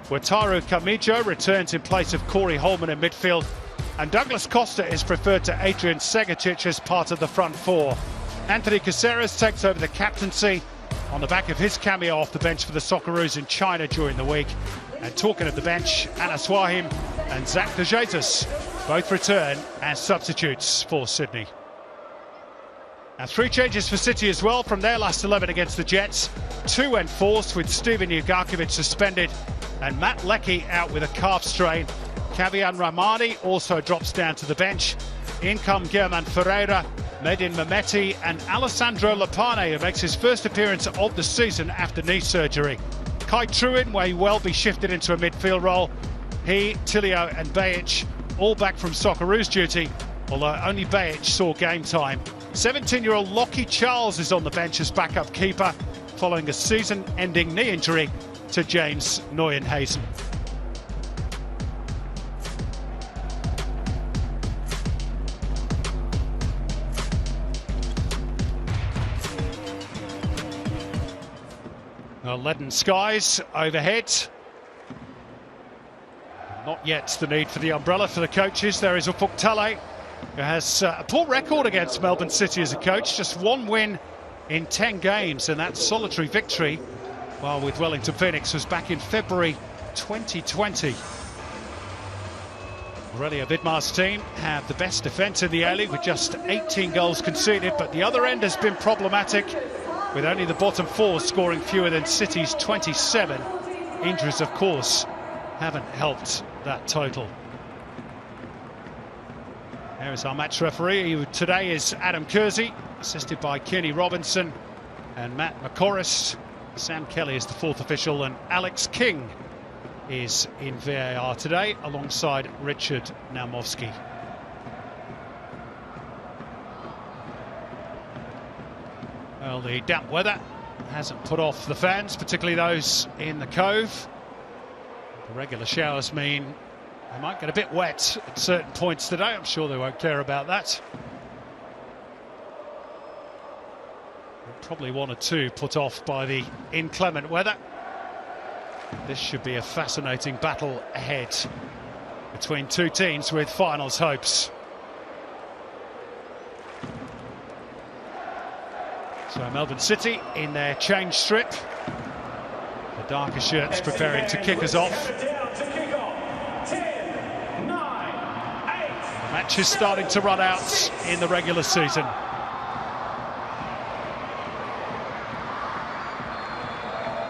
Wataru Kamijo returns in place of Corey Holman in midfield, and Douglas Costa is preferred to Adrian Segacic as part of the front four. Anthony Caceres takes over the captaincy on the back of his cameo off the bench for the Socceroos in China during the week. And talking of the bench, Anas Wahim and Zach De Jesus both return as substitutes for Sydney. Now 3 changes for City as well from their last 11 against the Jets. 2 enforced, with Steven Ugarkovic suspended and Matt Leckie out with a calf strain. Kavian Rahmani also drops down to the bench. In come German Ferreira, Medin Mehmeti and Alessandro Lapane, who makes his first appearance of the season after knee surgery. Kai Truin may well be shifted into a midfield role. He, Tilio and Bajic all back from Socceroos duty, although only Bajic saw game time. 17-year-old Lockie Charles is on the bench as backup keeper following a season-ending knee injury to James Neuenhuizen. Well, leaden skies overhead. Not yet the need for the umbrella for the coaches. There is Ufuk Talay, who has a poor record against Melbourne City as a coach. Just 1 win in 10 games, and that solitary victory, while with Wellington Phoenix, was back in February 2020. Aurelio Vidmar's team have the best defence in the A-League with just 18 goals conceded, but the other end has been problematic, with only the bottom 4 scoring fewer than City's 27. Injuries, of course, haven't helped that total. There is our match referee, who today is Adam Kersey, assisted by Kenny Robinson and Matt McCorris. Sam Kelly is the 4th official, and Alex King is in VAR today, alongside Richard Naumovsky. Well, the damp weather hasn't put off the fans, particularly those in the Cove. The regular showers mean they might get a bit wet at certain points today. I'm sure they won't care about that. Probably 1 or 2 put off by the inclement weather. This should be a fascinating battle ahead between 2 teams with finals hopes. So Melbourne City in their change strip. The darker shirts preparing to kick us off. The match is starting to run out in the regular season.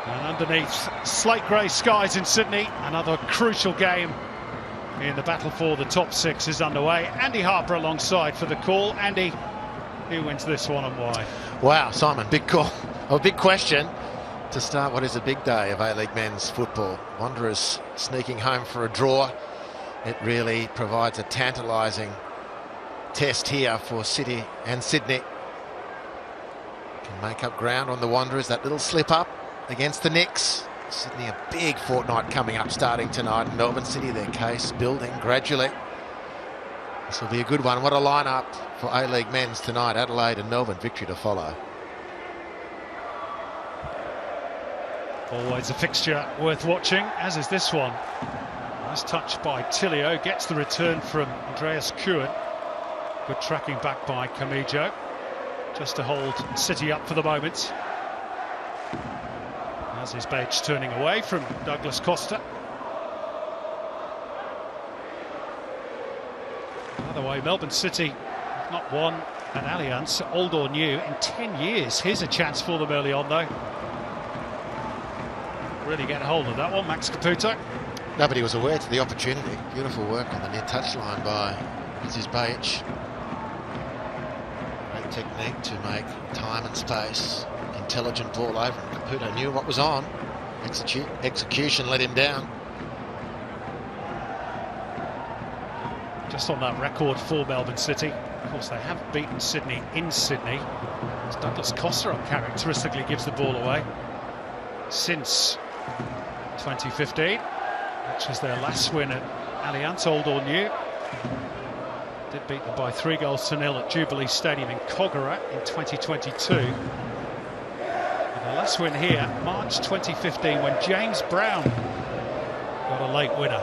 And underneath slate grey skies in Sydney, another crucial game in the battle for the top 6 is underway. Andy Harper alongside for the call. Andy, who wins this one and why? Wow, Simon, big call. Oh, big question to start what is a big day of A-League men's football. Wanderers sneaking home for a draw. It really provides a tantalising test here for City and Sydney. Can make up ground on the Wanderers. That little slip up against the Knicks. Sydney a big fortnight coming up starting tonight. Melbourne City, their case building gradually. This will be a good one. What a lineup for A-League men's tonight. Adelaide and Melbourne, victory to follow. Always a fixture worth watching, as is this one. Nice touch by Tilio, gets the return from Andreas Kuhn. Good tracking back by Kamijo, just to hold City up for the moment. As is Bajic turning away from Douglas Costa. By the way, Melbourne City have not won at Allianz, old or new, in 10 years. Here's a chance for them early on, though. Really get hold of that one, Max Caputo. Nobody was aware to the opportunity. Beautiful work on the near touchline by Mrs. Bajic. Great technique to make time and space. Intelligent ball over, and Caputo knew what was on. Execution let him down. Just on that record for Melbourne City. Of course, they have beaten Sydney in Sydney. As Douglas Costa uncharacteristically gives the ball away since 2015, which was their last win at Allianz, old or new. Did beat them by 3-0 at Jubilee Stadium in Kogarah in 2022. And the last win here, March 2015, when James Brown a late winner.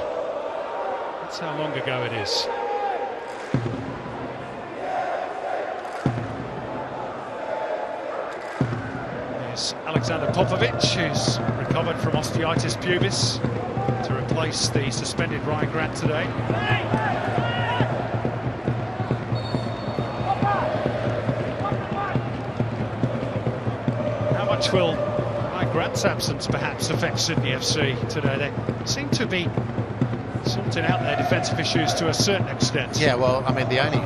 That's how long ago it is. There's Alexander Popovic, who's recovered from osteitis pubis, to replace the suspended Ryan Grant today. How much will Ryan Grant's absence perhaps affect Sydney FC today? They seem to be sorting out their defensive issues to a certain extent. Yeah, well, I mean, the only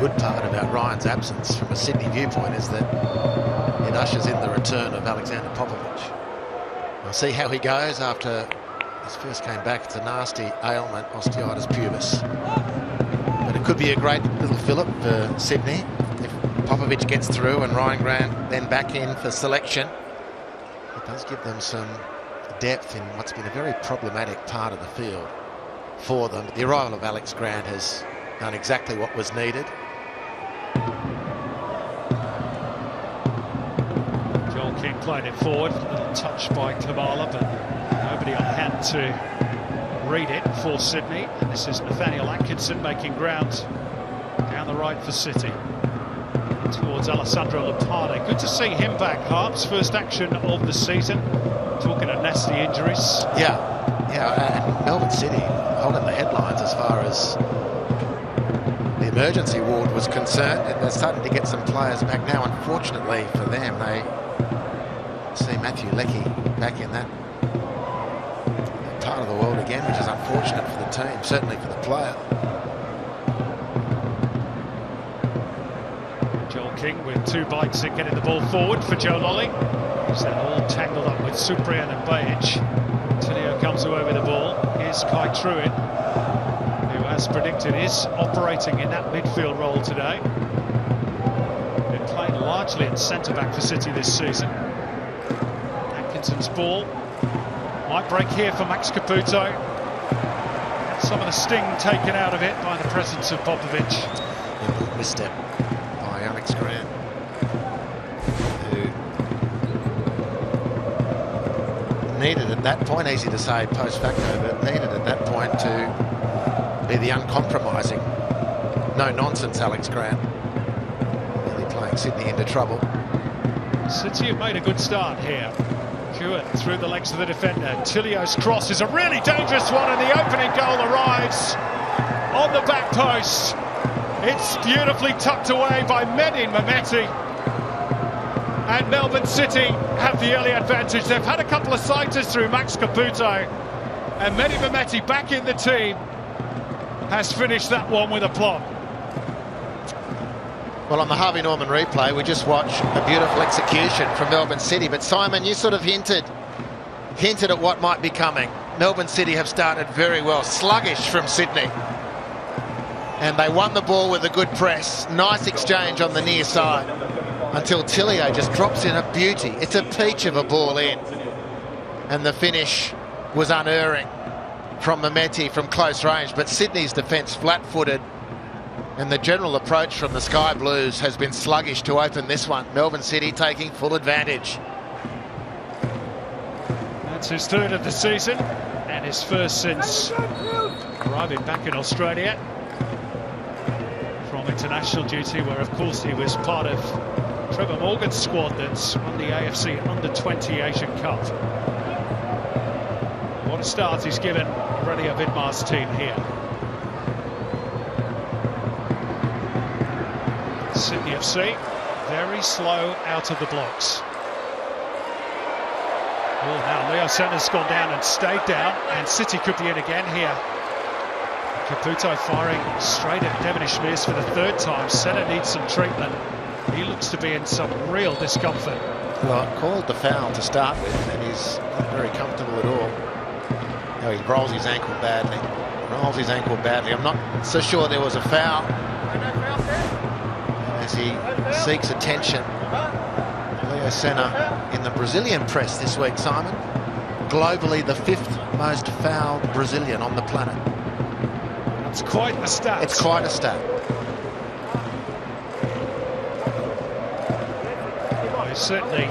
good part about Ryan's absence from a Sydney viewpoint is that it ushers in the return of Alexander Popovic. We'll see how he goes after his first came back. It's a nasty ailment, osteitis pubis. But it could be a great little fillip for Sydney if Popovic gets through and Ryan Grant then back in for selection. It does give them some depth in what's been a very problematic part of the field for them. The arrival of Alex Grant has done exactly what was needed. Joel King playing it forward, a little touch by Kamala, but nobody on hand to read it for Sydney. And this is Nathaniel Atkinson making ground down the right for City towards Alessandro Lampard. Good to see him back. Harp's first action of the season. Talking of nasty injuries. Yeah, and Melbourne City holding the headlines as far as the emergency ward was concerned, and they're starting to get some players back now. Unfortunately for them, they see Matthew Leckie back in that part of the world again, which is unfortunate for the team, certainly for the player. Joel King with 2 bites in getting the ball forward for Joe Lolly. He's then all tangled up with Supriyan and Bajic. Tilio comes away with the ball. Here's Kai Truitt, who, as predicted, is operating in that midfield role today. Been playing largely in centre-back for City this season. Atkinson's ball might break here for Max Caputo. Some of the sting taken out of it by the presence of Popovic. Yeah, misstep by Alex Grant, who needed at that point, easy to say post facto, but needed at that point to be the uncompromising, no-nonsense Alex Grant. Really playing Sydney into trouble. City have made a good start here. Hewitt through the legs of the defender. Tilio's cross is a really dangerous one, and the opening goal arrives on the back post. It's beautifully tucked away by Medin Mehmeti. And Melbourne City have the early advantage. They've had a couple of sighters through Max Caputo, and Medin Mehmeti, back in the team, has finished that one with aplomb. Well, on the Harvey Norman replay, we just watched a beautiful execution from Melbourne City. But Simon, you sort of hinted at what might be coming. Melbourne City have started very well, sluggish from Sydney. And they won the ball with a good press. Nice exchange on the near side until Tilio just drops in a beauty. It's a peach of a ball in. And the finish was unerring from Mehmeti from close range. But Sydney's defence flat-footed. And the general approach from the Sky Blues has been sluggish to open this one. Melbourne City taking full advantage. That's his third of the season and his first since arriving back in Australia from international duty, where of course he was part of Trevor Morgan's squad that's won the AFC Under-20 Asian Cup. What a start he's given Aurelio Vidmar's team here. Sydney FC very slow out of the blocks. Oh, now Leo Senna's gone down and stayed down, and City could be in again here. Caputo firing straight at Devonish Mears for the third time. Senna needs some treatment. He looks to be in some real discomfort. Well, called the foul to start with, and he's not very comfortable at all. No, he rolls his ankle badly. I'm not so sure there was a foul. As he seeks attention. Leo Senna in the Brazilian press this week, Simon. Globally the 5th most fouled Brazilian on the planet. That's quite a stat. It's quite a stat. Well, he's certainly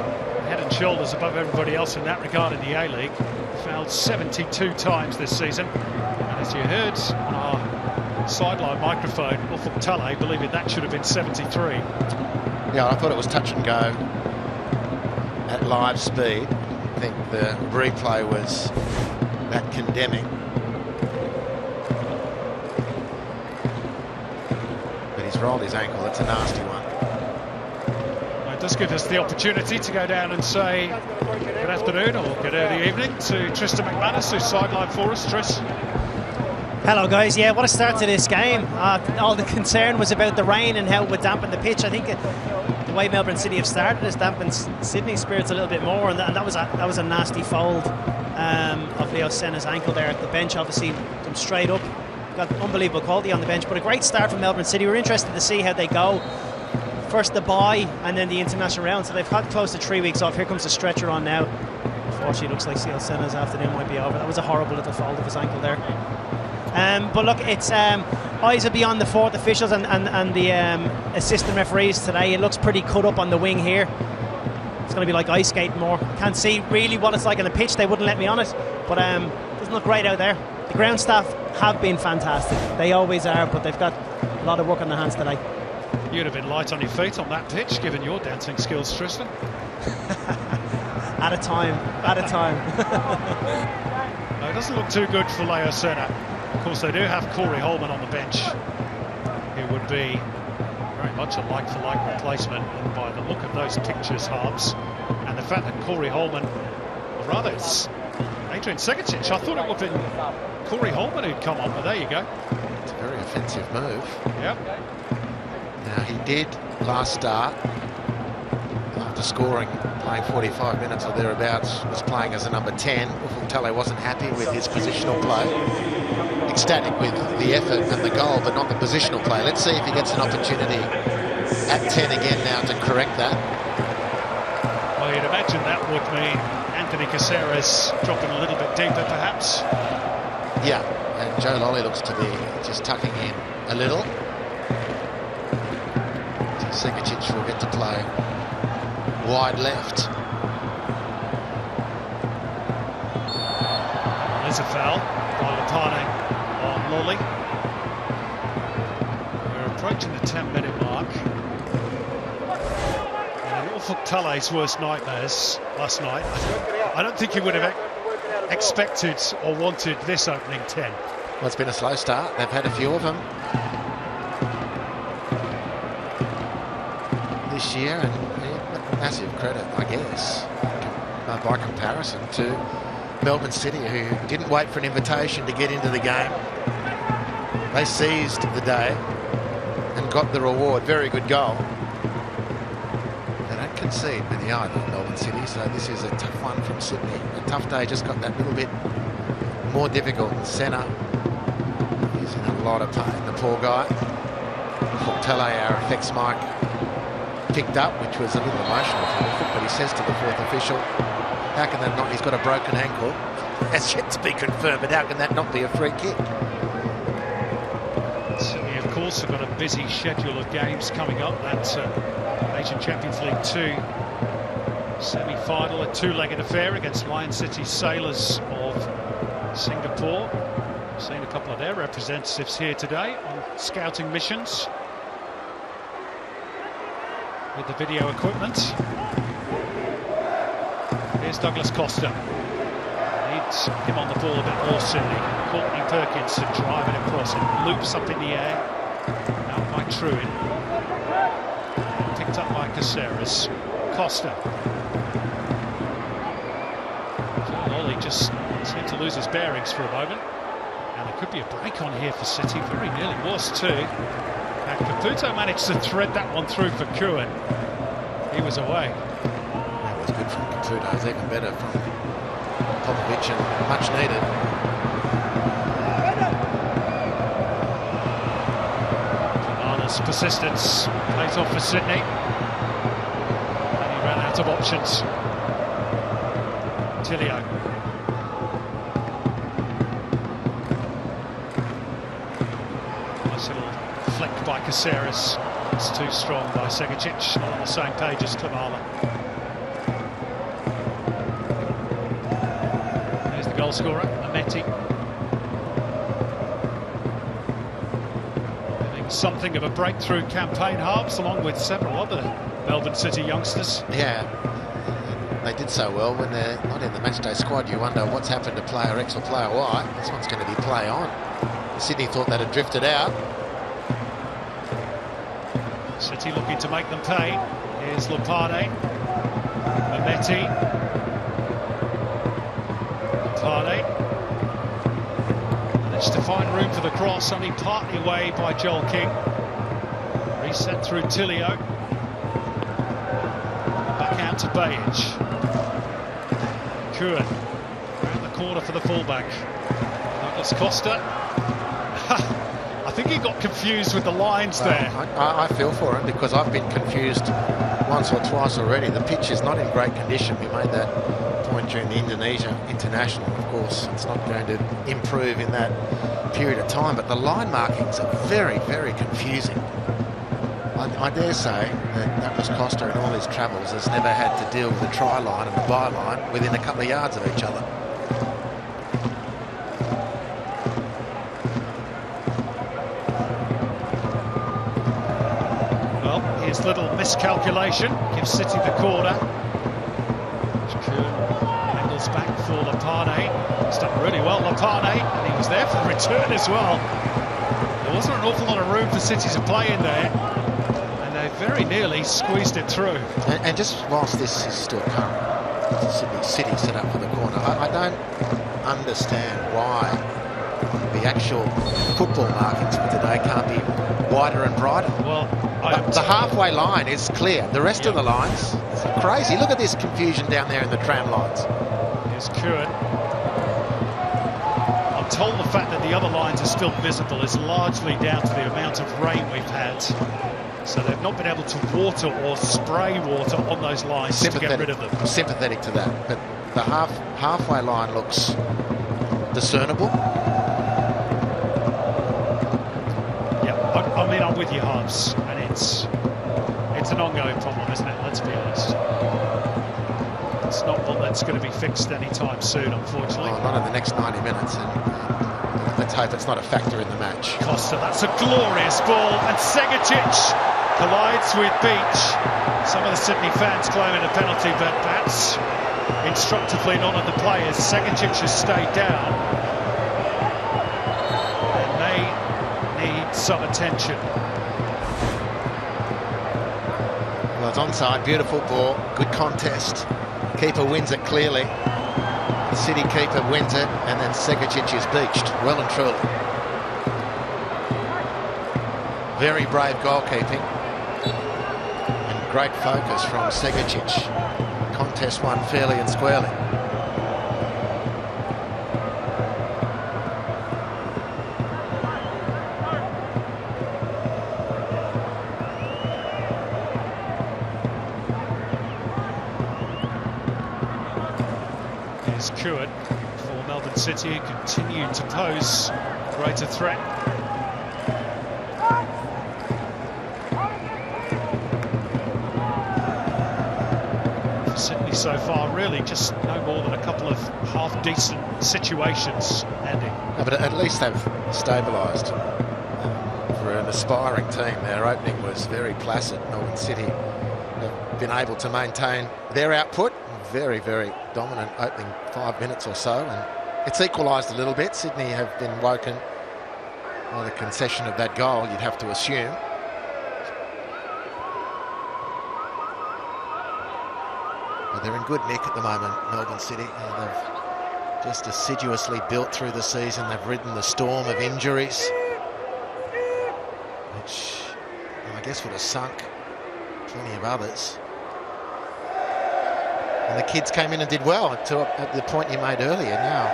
head and shoulders above everybody else in that regard in the A-League. Foul fouled 72 times this season. And as you heard on our sideline microphone, Ufuk Talay believing that should have been 73. Yeah, I thought it was touch and go at live speed. I think the replay was that condemning. But he's rolled his ankle. That's a nasty one. It does give us the opportunity to go down and say good afternoon or good early evening to Tristan McManus, who's sideline for us. Tris. Hello guys, yeah, what a start to this game. All the concern was about the rain and how it would dampen the pitch. I think the way Melbourne City have started has dampened Sydney's spirits a little bit more, and that was a nasty fold of Leo Senna's ankle there at the bench. Obviously, come straight up, got unbelievable quality on the bench, but a great start from Melbourne City. We're interested to see how they go. First the bye and then the international round, so they've had close to 3 weeks off. Here comes the stretcher on now. Unfortunately, it looks like Leo Senna's afternoon might be over. That was a horrible little fold of his ankle there. But look, it's eyes will be on the fourth officials and the assistant referees today. It looks pretty cut up on the wing here. It's going to be like ice skating more. Can't see really what it's like on the pitch. They wouldn't let me on it, but doesn't look great out there. The ground staff have been fantastic. They always are, but they've got a lot of work on their hands today. You'd have been light on your feet on that pitch, given your dancing skills, Tristan. At a time. No, it doesn't look too good for Leo Senna. Of course, they do have Corey Holman on the bench. It would be very much a like-for-like replacement, and by the look of those pictures, Harbs, and the fact that Corey Holman, or rather it's Adrian Segacic, I thought it would have been Corey Holman who'd come on, but there you go. It's a very offensive move. Yep. Now, he did last start, after scoring, playing 45 minutes or thereabouts, was playing as a number 10. Ufuk Talay wasn't happy with his positional play. Ecstatic with the effort and the goal, but not the positional play. Let's see if he gets an opportunity at 10 again now to correct that. Well, you'd imagine that would mean Anthony Caceres dropping a little bit deeper, perhaps. Yeah, and Joe Lolly looks to be just tucking in a little. So Segacic will get to play wide left. There's a foul by Lepane on Lolly. We're approaching the 10-minute mark. And Ufuk Talay's worst nightmares last night. I don't think he would have expected or wanted this opening 10. Well, it's been a slow start. They've had a few of them this year, and massive credit, I guess, by comparison to Melbourne City, who didn't wait for an invitation to get into the game. They seized the day and got the reward. Very good goal. They don't concede many either, Melbourne City, so this is a tough one from Sydney. A tough day just got that little bit more difficult. Senna is in a lot of pain, the poor guy. Talay, our effects mic, picked up, which was a little emotional for him, but he says to the fourth official, how can that not, he's got a broken ankle, that's yet to be confirmed, but how can that not be a free kick? Sydney, of course, have got a busy schedule of games coming up. That's Asian Champions League 2 semi-final, a two-legged affair against Lion City Sailors of Singapore. I've seen a couple of their representatives here today on scouting missions with the video equipment. Here's Douglas Costa. Needs him on the ball a bit more, Sydney. Courtney Perkins to drive it across. It loops up in the air. Out by Truin. Picked up by Caceres. Costa. Joe Lolly just seemed to lose his bearings for a moment. And there could be a break on here for City. Very nearly was too. And Caputo managed to thread that one through for Kuhn. He was away. That was good from Caputo. It was even better from Popovic, and much needed. Kamala's persistence pays off for Sydney. And he ran out of options. Tilio. Nice little flick by Caceres. It's too strong by Segacic, not on the same page as Kamala. There's the goal. goalscorer, Ameti. Having something of a breakthrough campaign, Harps, along with several other Melbourne City youngsters. Yeah, they did so well. When they're not in the matchday squad, you wonder what's happened to player X or player Y. This one's going to be play on. Sydney thought that had drifted out. City looking to make them pay. Here's Lopane. Ameti. Lopane. Managed to find room for the cross, only partly away by Joel King. Reset through Tilio. Back out to Bayage. Kuhn. Around the corner for the fullback. Douglas Costa. I think he got confused with the lines there. I feel for him because I've been confused once or twice already. The pitch is not in great condition. We made that point during the Indonesia International. Of course, it's not going to improve in that period of time, but the line markings are very, very confusing. I dare say that Douglas Costa in all his travels has never had to deal with the try line and the byline within a couple of yards of each other. Little miscalculation gives City the corner. Kuhn angles back for Lopane. He's done really well, Lopane, and he was there for the return as well. There wasn't an awful lot of room for City to play in there, and they very nearly squeezed it through. And just whilst this is still current, Sydney City set up for the corner, I don't understand why the actual football markings for today can't be wider and brighter. Well, the halfway line is clear. The rest of the lines, it's crazy. Look at this confusion down there in the tram lines. Here's Kuhn. I'm told the fact that the other lines are still visible is largely down to the amount of rain we've had. So they've not been able to water or spray water on those lines to get rid of them. I'm sympathetic to that, but the halfway line looks discernible. I mean, I'm with you, Harps, and it's an ongoing problem, isn't it? Let's be honest. It's not one that's going to be fixed anytime soon, unfortunately. Oh, not in the next 90 minutes, and let's hope it's not a factor in the match. Costa, that's a glorious ball, and Segacic collides with Beach. Some of the Sydney fans claiming a penalty, but that's instructively none of the players. Segacic has stayed down. Some attention. Well, it's onside, beautiful ball, good contest. Keeper wins it clearly. The City keeper wins it, and then Segacic is beached, well and truly. Very brave goalkeeping, and great focus from Segacic. Contest won fairly and squarely. Kuhn for Melbourne City, continue to pose greater threat. For Sydney so far, really just no more than a couple of half-decent situations, Andy. No, but at least they've stabilised. For an aspiring team, their opening was very placid. Melbourne City have been able to maintain their output. Very, very dominant opening 5 minutes or so, and it's equalised a little bit. Sydney have been woken by the concession of that goal, you'd have to assume. But they're in good nick at the moment, Melbourne City. They've just assiduously built through the season. They've ridden the storm of injuries, which I guess would have sunk plenty of others. And the kids came in and did well at the point you made earlier. Now,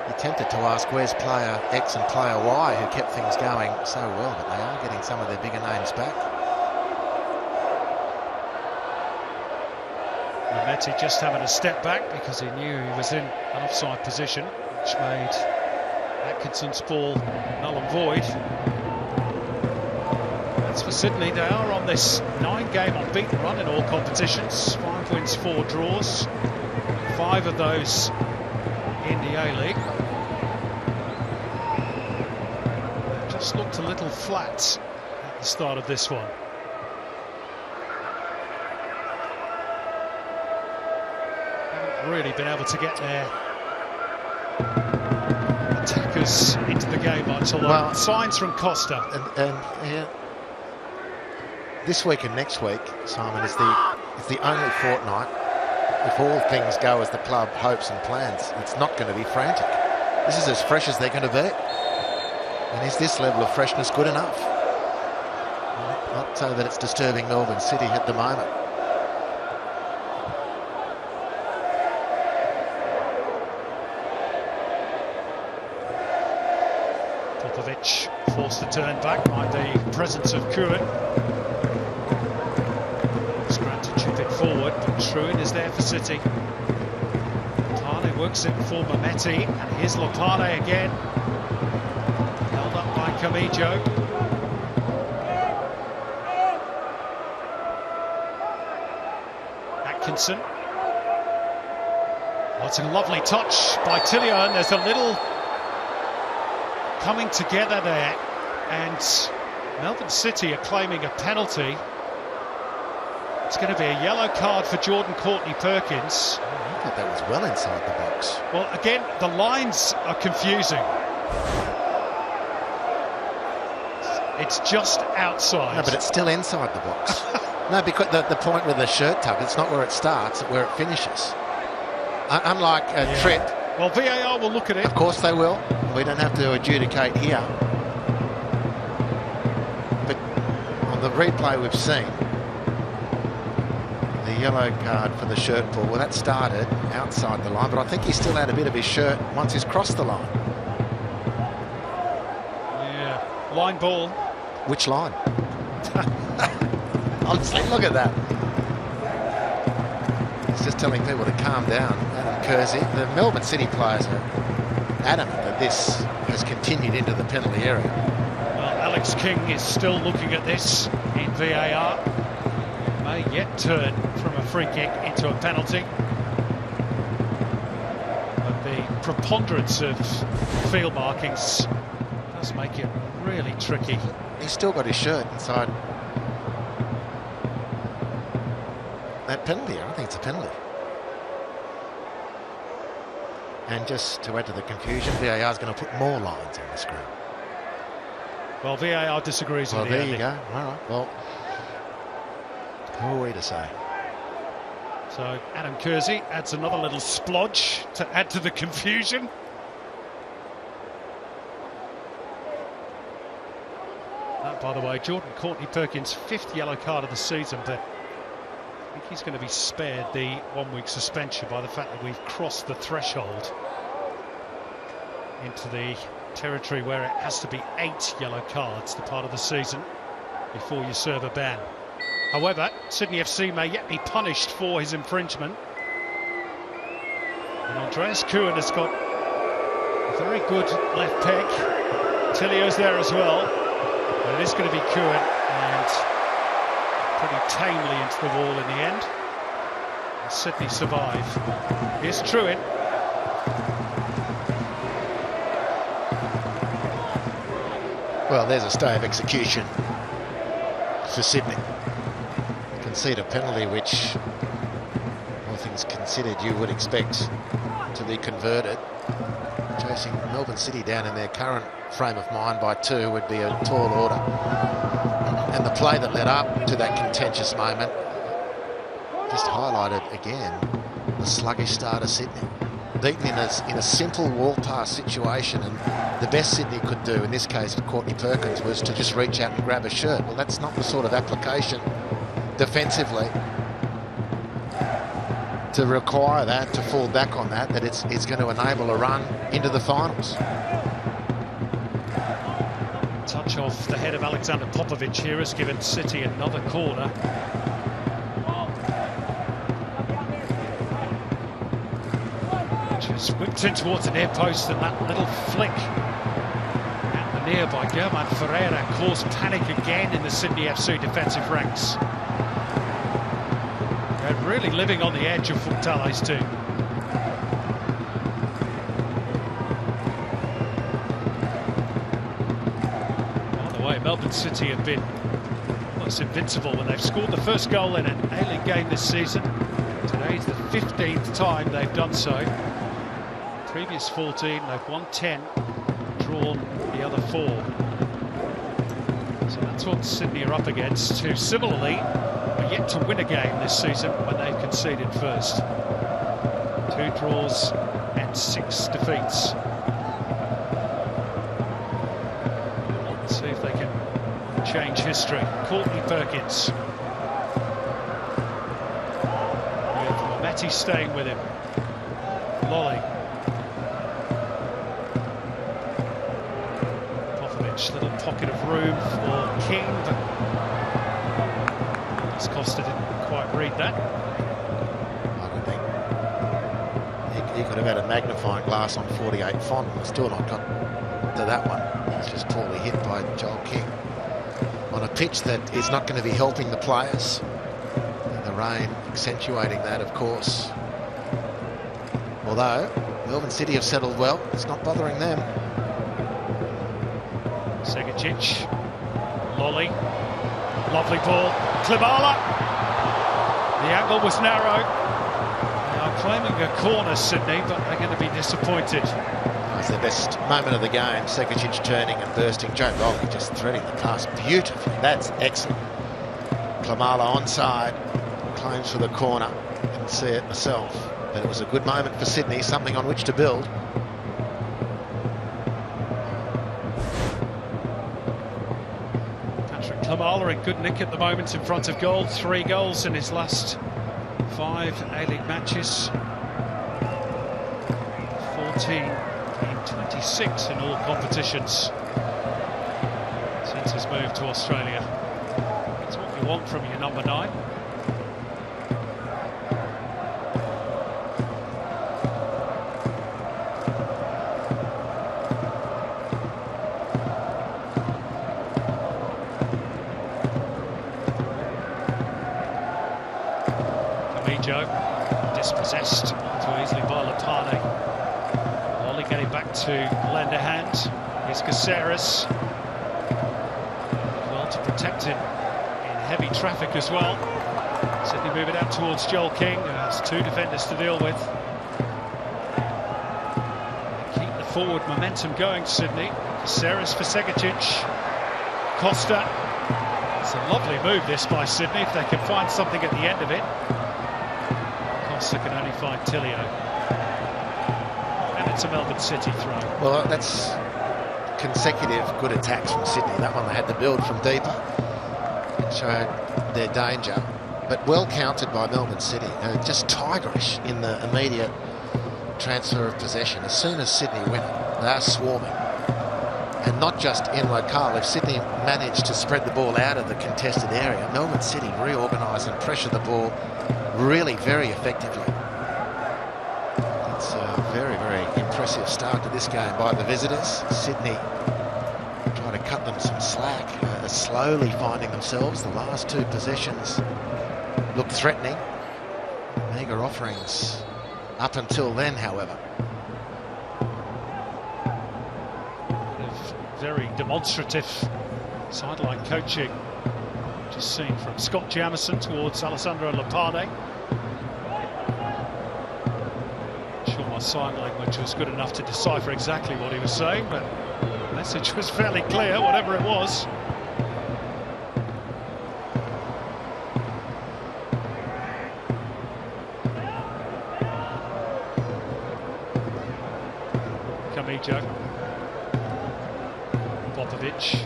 you're tempted to ask where's player X and player Y who kept things going so well, but they are getting some of their bigger names back. Ameti just having a step back because he knew he was in an offside position, which made Atkinson's ball null and void. As for Sydney, they are on this 9-game unbeaten run in all competitions. 5 wins, 4 draws. 5 of those in the A-League. Just looked a little flat at the start of this one. Haven't really been able to get their attackers into the game much, although signs from Costa. And yeah, this week and next week, Simon, is the only fortnight, if all things go as the club hopes and plans, it's not going to be frantic. This is as fresh as they're going to be. And is this level of freshness good enough? Not so that it's disturbing Melbourne City at the moment. Popovic forced to turn back by the presence of Kuhn. Scran to chip it forward, but Truin is there for City. Lopane works it for Mametti, and here's Lopane again. Held up by Camijo. Atkinson. Oh, it's a lovely touch by Tillion, and there's a little coming together there, and Melbourne City are claiming a penalty. It's going to be a yellow card for Jordan Courtney-Perkins. I thought that was well inside the box. Well, again, the lines are confusing. It's just outside. No, but it's still inside the box. No, because the point with the shirt tug, it's not where it starts, it's where it finishes. Unlike a trip. Well, VAR will look at it. Of course they will. We don't have to adjudicate here. But on the replay we've seen, the yellow card for the shirt pull, well, that started outside the line, but I think he still had a bit of his shirt once he's crossed the line. Yeah, line ball. Which line? Honestly, look at that. He's just telling people to calm down. Adam Kersey. The Melbourne City players are adamant that this has continued into the penalty area. Well, Alex King is still looking at this in VAR. May yet turn from a free kick into a penalty. But the preponderance of field markings does make it really tricky. He's still got his shirt inside that penalty area. I think it's a penalty. And just to add to the confusion, VAR is going to put more lines on the screen. Well, VAR disagrees with the there you go. All right. Well, who are we to say? So Adam Kersey adds another little splodge to add to the confusion. That, by the way, Jordan Courtney-Perkins' 5th yellow card of the season, but I think he's going to be spared the 1-week suspension by the fact that we've crossed the threshold into the territory where it has to be 8 yellow cards the part of the season before you serve a ban. However, Sydney FC may yet be punished for his infringement. And Andreas Kuhn has got a very good left peg. Tillio's there as well. But it is going to be Kuhn, and pretty tamely into the wall in the end. And Sydney survive. Here's Truin. Well, there's a stay of execution for Sydney. Concede a penalty which, all things considered, you would expect to be converted. Chasing Melbourne City down in their current frame of mind by 2 would be a tall order. And the play that led up to that contentious moment just highlighted again the sluggish start of Sydney. Beaten in a simple wall pass situation, and the best Sydney could do in this case with Courtney-Perkins was to just reach out and grab a shirt. Well, that's not the sort of application defensively to require that, to fall back on that, it's going to enable a run into the finals. Touch off the head of Alexander Popovic here has given City another corner. Which is whipped in towards the near post, and that little flick at the near by German Ferreira caused panic again in the Sydney FC defensive ranks. They're really living on the edge of Funtale's team. Melbourne City have been almost invincible when they've scored the first goal in an A-League game this season. Today's the 15th time they've done so. Previous 14, they've won 10, drawn the other 4. So that's what Sydney are up against, who similarly are yet to win a game this season when they've conceded first. 2 draws and 6 defeats. Let's see if they can change history. Courtney Perkins. With Matty staying with him. Lolly. Little pocket of room for King, but Costa didn't quite read that. I don't think he could have had a magnifying glass on 48 font and still not got to that one. It's just poorly hit by Joel King on a pitch that is not going to be helping the players. And the rain accentuating that, of course. Although Melbourne City have settled well, it's not bothering them. Segacic, Lolly, lovely ball, Klimala, the angle was narrow. They are claiming a corner, Sydney, but they're going to be disappointed. It's the best moment of the game, Segacic turning and bursting. Joe Lolly just threading the pass beautifully, that's excellent. Klimala onside, claims for the corner, didn't see it myself, but it was a good moment for Sydney, something on which to build. Klimala in good nick at the moment in front of goal. 3 goals in his last 5 A-League matches. 14 in 26 in all competitions since his move to Australia. That's what you want from your number 9. Dispossessed too easily by Lepane. Lolly getting back to lender hand. Here's Caceres. Well to protect him in heavy traffic as well. Sydney move it out towards Joel King, who has 2 defenders to deal with. Keep the forward momentum going, Sydney. Caceres for Segacic. Costa. It's a lovely move this by Sydney if they can find something at the end of it. Costa can only find Tilio. And it's a Melbourne City throw. Well, that's consecutive good attacks from Sydney. That one they had to build from deeper and showed their danger. But well countered by Melbourne City. Just tigerish in the immediate transfer of possession. As soon as Sydney win it, they are swarming. And not just in locale. If Sydney managed to spread the ball out of the contested area, Melbourne City reorganise and pressure the ball really very effectively. It's a very, very impressive start to this game by the visitors. Sydney trying to cut them some slack, slowly finding themselves. The last 2 possessions looked threatening. Meagre offerings up until then, however. Very demonstrative sideline coaching just seen from Scott Jamieson towards Alessandro Lepane. Sure my sign language was good enough to decipher exactly what he was saying, but the message was fairly clear, whatever it was. Camijo. Popovic.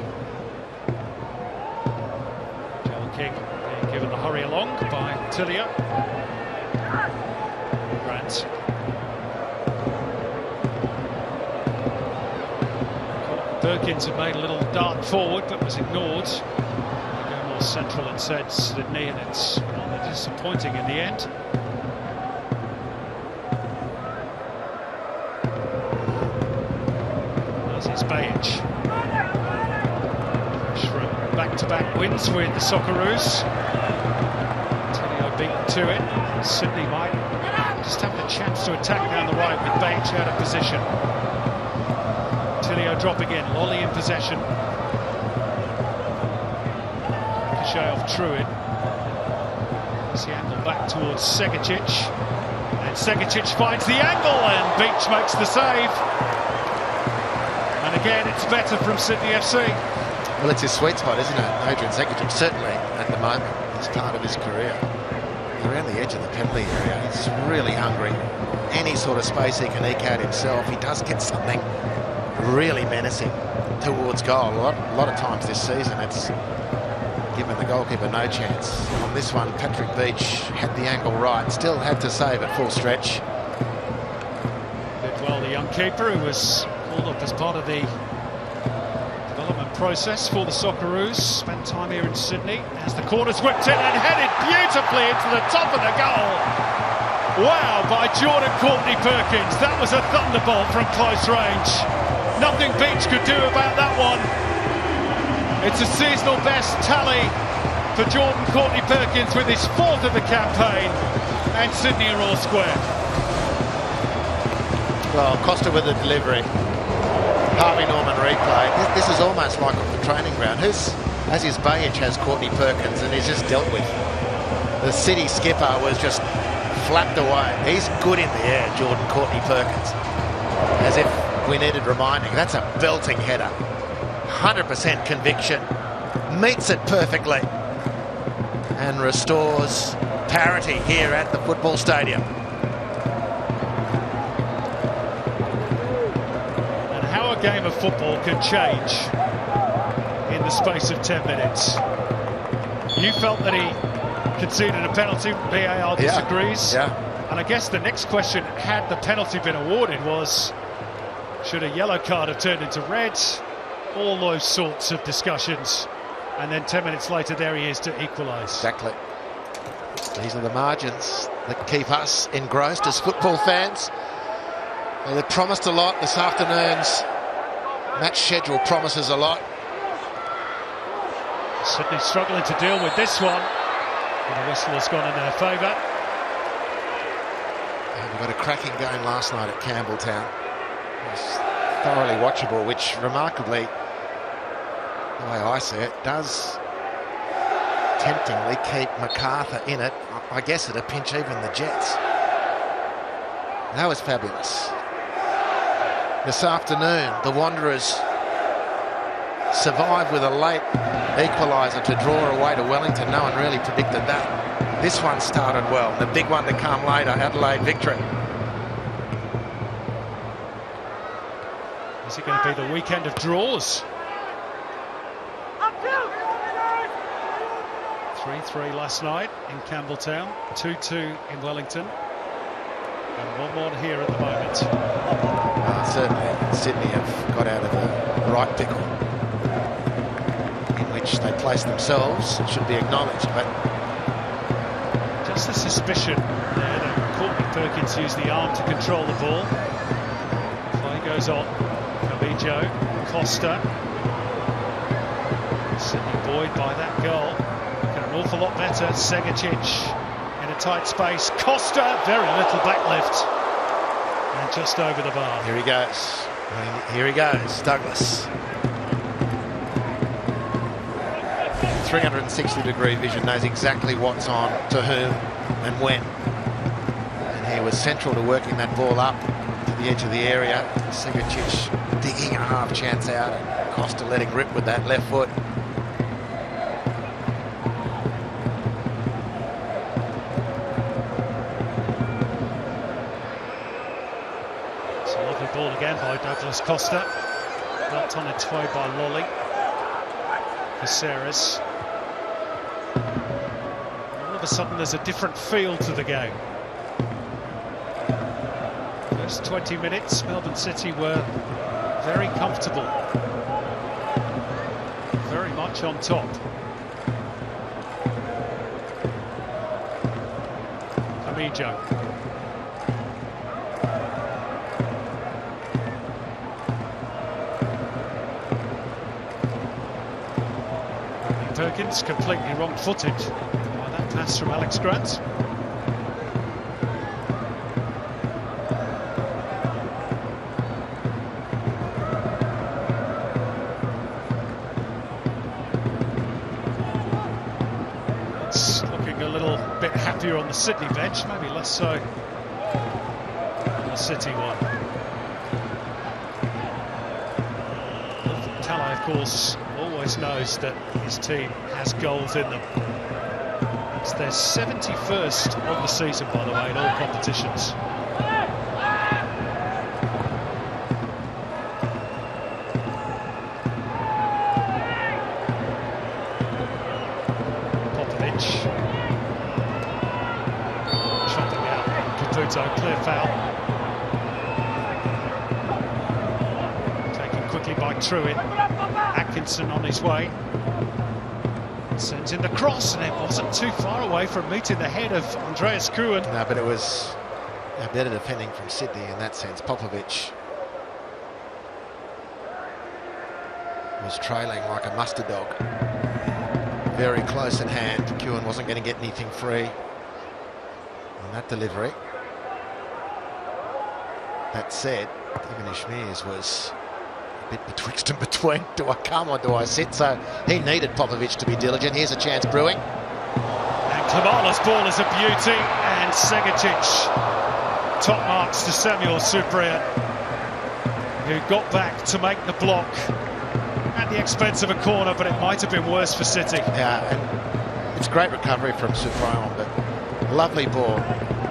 Joel King being given the hurry along by Tilio. Grant. Perkins had made a little dart forward but was ignored. They go more central instead, Sydney, and it's rather disappointing in the end. Bayic. From back-to-back wins with the Socceroos. Tilio beaten to it. Sydney might just have the chance to attack down the right with Bayic out of position. Tilio dropping in, Lolly in possession. Truid. It's the angle back towards Segicic. And Segicic finds the angle and Beach makes the save. And again, it's better from Sydney FC. Well, it's his sweet spot, isn't it? Adrian Segicic, certainly at the moment, this part of his career. Around the edge of the penalty area, he's really hungry. Any sort of space he can eke out himself, he does get something really menacing towards goal. A lot of times this season, it's given the goalkeeper no chance. On this one, Patrick Beach had the angle right, still had to save at full stretch. Did well, the young keeper who was called up as part of the development process for the Socceroos. Spent time here in Sydney as the corner's whipped in and headed beautifully into the top of the goal. Wow, by Jordan Courtney-Perkins. That was a thunderbolt from close range. Nothing Beach could do about that one. It's a seasonal best tally for Jordan Courtney-Perkins with his 4th of the campaign, and Sydney are all square. Well, Costa with the delivery. Harvey Norman replay. This is almost like off the training ground. As his Bayic has Courtney Perkins, and he's just dealt with. The City skipper was just flapped away. He's good in the air, Jordan Courtney Perkins. As if we needed reminding. That's a belting header. 100% conviction. Meets it perfectly. And restores parity here at the football stadium. A game of football can change in the space of 10 minutes. You felt that he conceded a penalty. VAR disagrees. Yeah. And I guess the next question, had the penalty been awarded, was should a yellow card have turned into red? All those sorts of discussions. And then 10 minutes later, there he is to equalise. Exactly. These are the margins that keep us engrossed as football fans. Well, they promised a lot. This afternoon's match schedule promises a lot. Sydney struggling to deal with this one. And the whistle has gone in their favour. And we got a cracking game last night at Campbelltown. It was thoroughly watchable, which remarkably, the way I see it, does temptingly keep MacArthur in it. I guess at a pinch even the Jets. That was fabulous. This afternoon, the Wanderers survived with a late equaliser to draw away to Wellington. No one really predicted that. This one started well. The big one to come later, Adelaide victory. Is it going to be the weekend of draws? 3-3 last night in Campbelltown, 2-2 in Wellington, and 1-1 here at the moment. Certainly, Sydney have got out of a right pickle in which they placed themselves. It should be acknowledged, but just a suspicion there that Courtney Perkins used the arm to control the ball. Play goes on. Camijo, Costa. Sydney buoyed by that goal. Looking an awful lot better. Segicic in a tight space. Costa, very little backlift. And just over the bar. Here he goes. Here he goes, Douglas. 360-degree vision, knows exactly what's on, to whom, and when. And he was central to working that ball up to the edge of the area. Segicic digging a half chance out, and Costa letting rip with that left foot. Ball again by Douglas Costa. Knocked on its way by Lolly. Caceres. All of a sudden there's a different feel to the game. First 20 minutes, Melbourne City were very comfortable. Very much on top. Camijo. Perkins completely wrong-footed by that pass from Alex Grant. happier on the Sydney bench, maybe less so on the City one. Tala, of course, always knows that his team has goals in them. It's their 71st of the season, by the way, in all competitions. Clear foul. Taken quickly by Truitt. Atkinson on his way. Sends in the cross, and it wasn't too far away from meeting the head of Andreas Kuhn. No, but it was a better defending from Sydney in that sense. Popovic was trailing like a mustard dog. Very close at hand. Kuhn wasn't going to get anything free on that delivery. That said, even Ishmears was a bit betwixt and between. Do I come or do I sit? So he needed Popovic to be diligent. Here's a chance brewing. And Klimala's ball is a beauty, and Segatic top marks to Samuel Supriya, who got back to make the block at the expense of a corner, but it might have been worse for City. Yeah, and it's great recovery from Supriya, but lovely ball.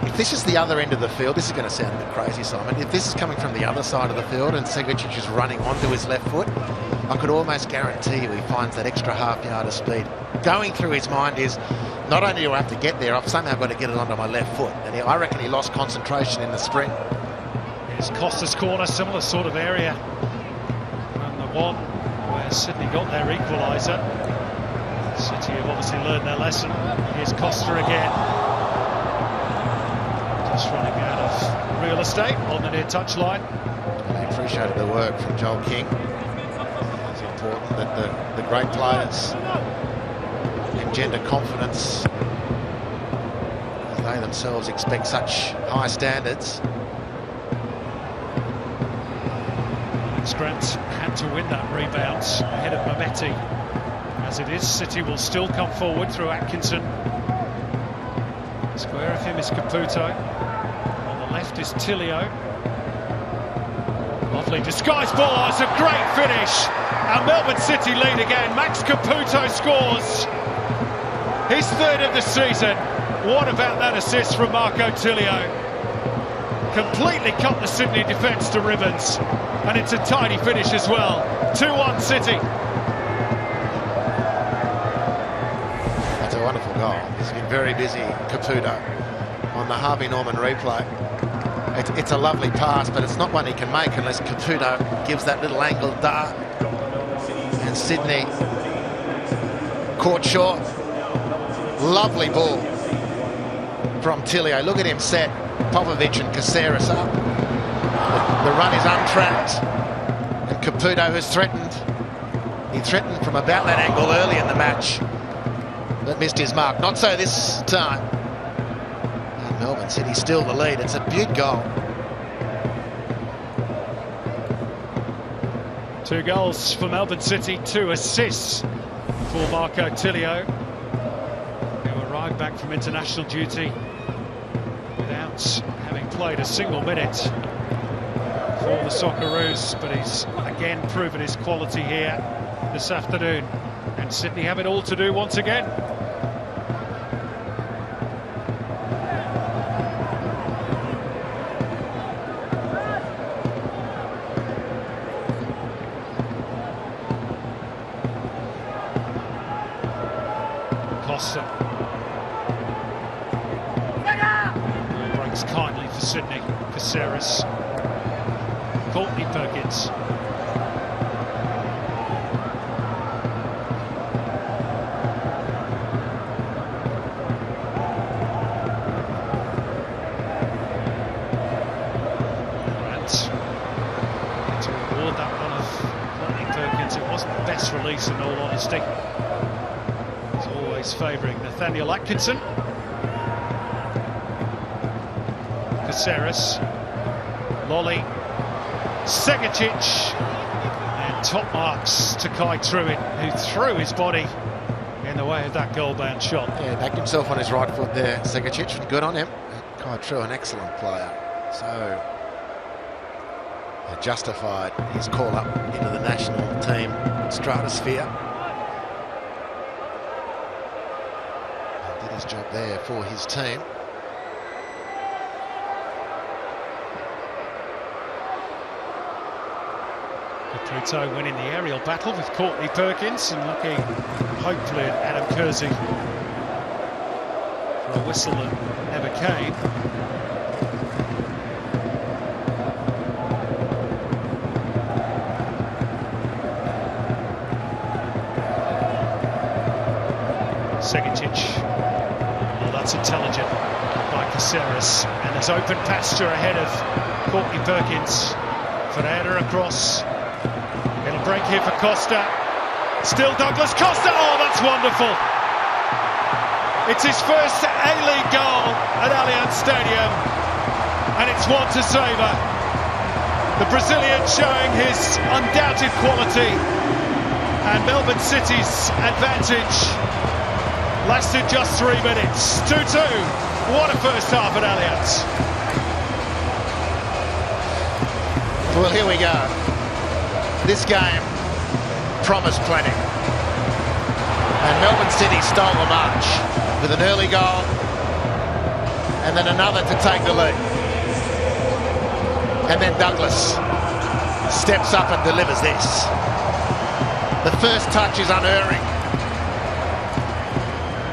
If this is the other end of the field, this is going to sound a bit crazy, Simon. If this is coming from the other side of the field and Segatic is running onto his left foot, I could almost guarantee you he finds that extra half yard of speed. Going through his mind is, not only do I have to get there, I've somehow got to get it onto my left foot. And I reckon he lost concentration in the sprint. Here's Costa's corner, similar sort of area. And the one where Sydney got their equaliser. City have obviously learned their lesson. Here's Costa again. Just running out of real estate on the near touchline. I appreciated the work from Joel King. It's important that the great players engender confidence, as they themselves expect such high standards. Grant had to win that rebound ahead of Mehmeti. As it is, City will still come forward through Atkinson. Square of him is Caputo. On the left is Tilio. Lovely disguised ball. Oh, it's a great finish. And Melbourne City lead again. Max Caputo scores his third of the season. What about that assist from Marco Tilio? Completely cut the Sydney defence to ribbons. And it's a tidy finish as well. 2-1 City. That's a wonderful goal. He's been very busy, Caputo, on the Harvey Norman replay. It's a lovely pass, but it's not one he can make unless Caputo gives that little angled dart. And Sydney caught short. Lovely ball from Tilio. Look at him set. Popovic and Caceres up. The run is untracked, and Caputo has threatened. He threatened from about that angle early in the match, but missed his mark. Not so this time. And Melbourne City still the lead. It's a beaut goal. 2 goals for Melbourne City, 2 assists for Marco Tilio, who arrived back from international duty without having played a single minute for the Socceroos, but he's again proven his quality here this afternoon, and Sydney have it all to do once again. Costa breaks kindly for Sydney. Caceres. Courtney Perkins. Grant to reward that one of Courtney Perkins. It wasn't the best release, in all honesty. He's always favouring Nathaniel Atkinson. Caceres. Lolly. Segatic, and top marks to Kai Truitt, who threw his body in in the way of that goal-bound shot. Yeah, backed himself on his right foot there, Segacic. Good on him. Quite true, an excellent player. So justified his call up into the national team stratosphere. And did his job there for his team. Pluto winning the aerial battle with Courtney Perkins and looking hopefully at Adam Kersey for a whistle that never came. Segacic, well, that's intelligent by Caceres, and there's open pasture ahead of Courtney Perkins. Ferreira across. It'll break here for Costa. Still Douglas Costa. Oh, that's wonderful. It's his first A-League goal at Allianz Stadium, and it's one to savour. The Brazilian showing his undoubted quality, and Melbourne City's advantage lasted just 3 minutes. 2-2. What a first half at Allianz. Well, here we go. This game promised plenty. And Melbourne City stole the march with an early goal and then another to take the lead. And then Douglas steps up and delivers this. The first touch is unerring.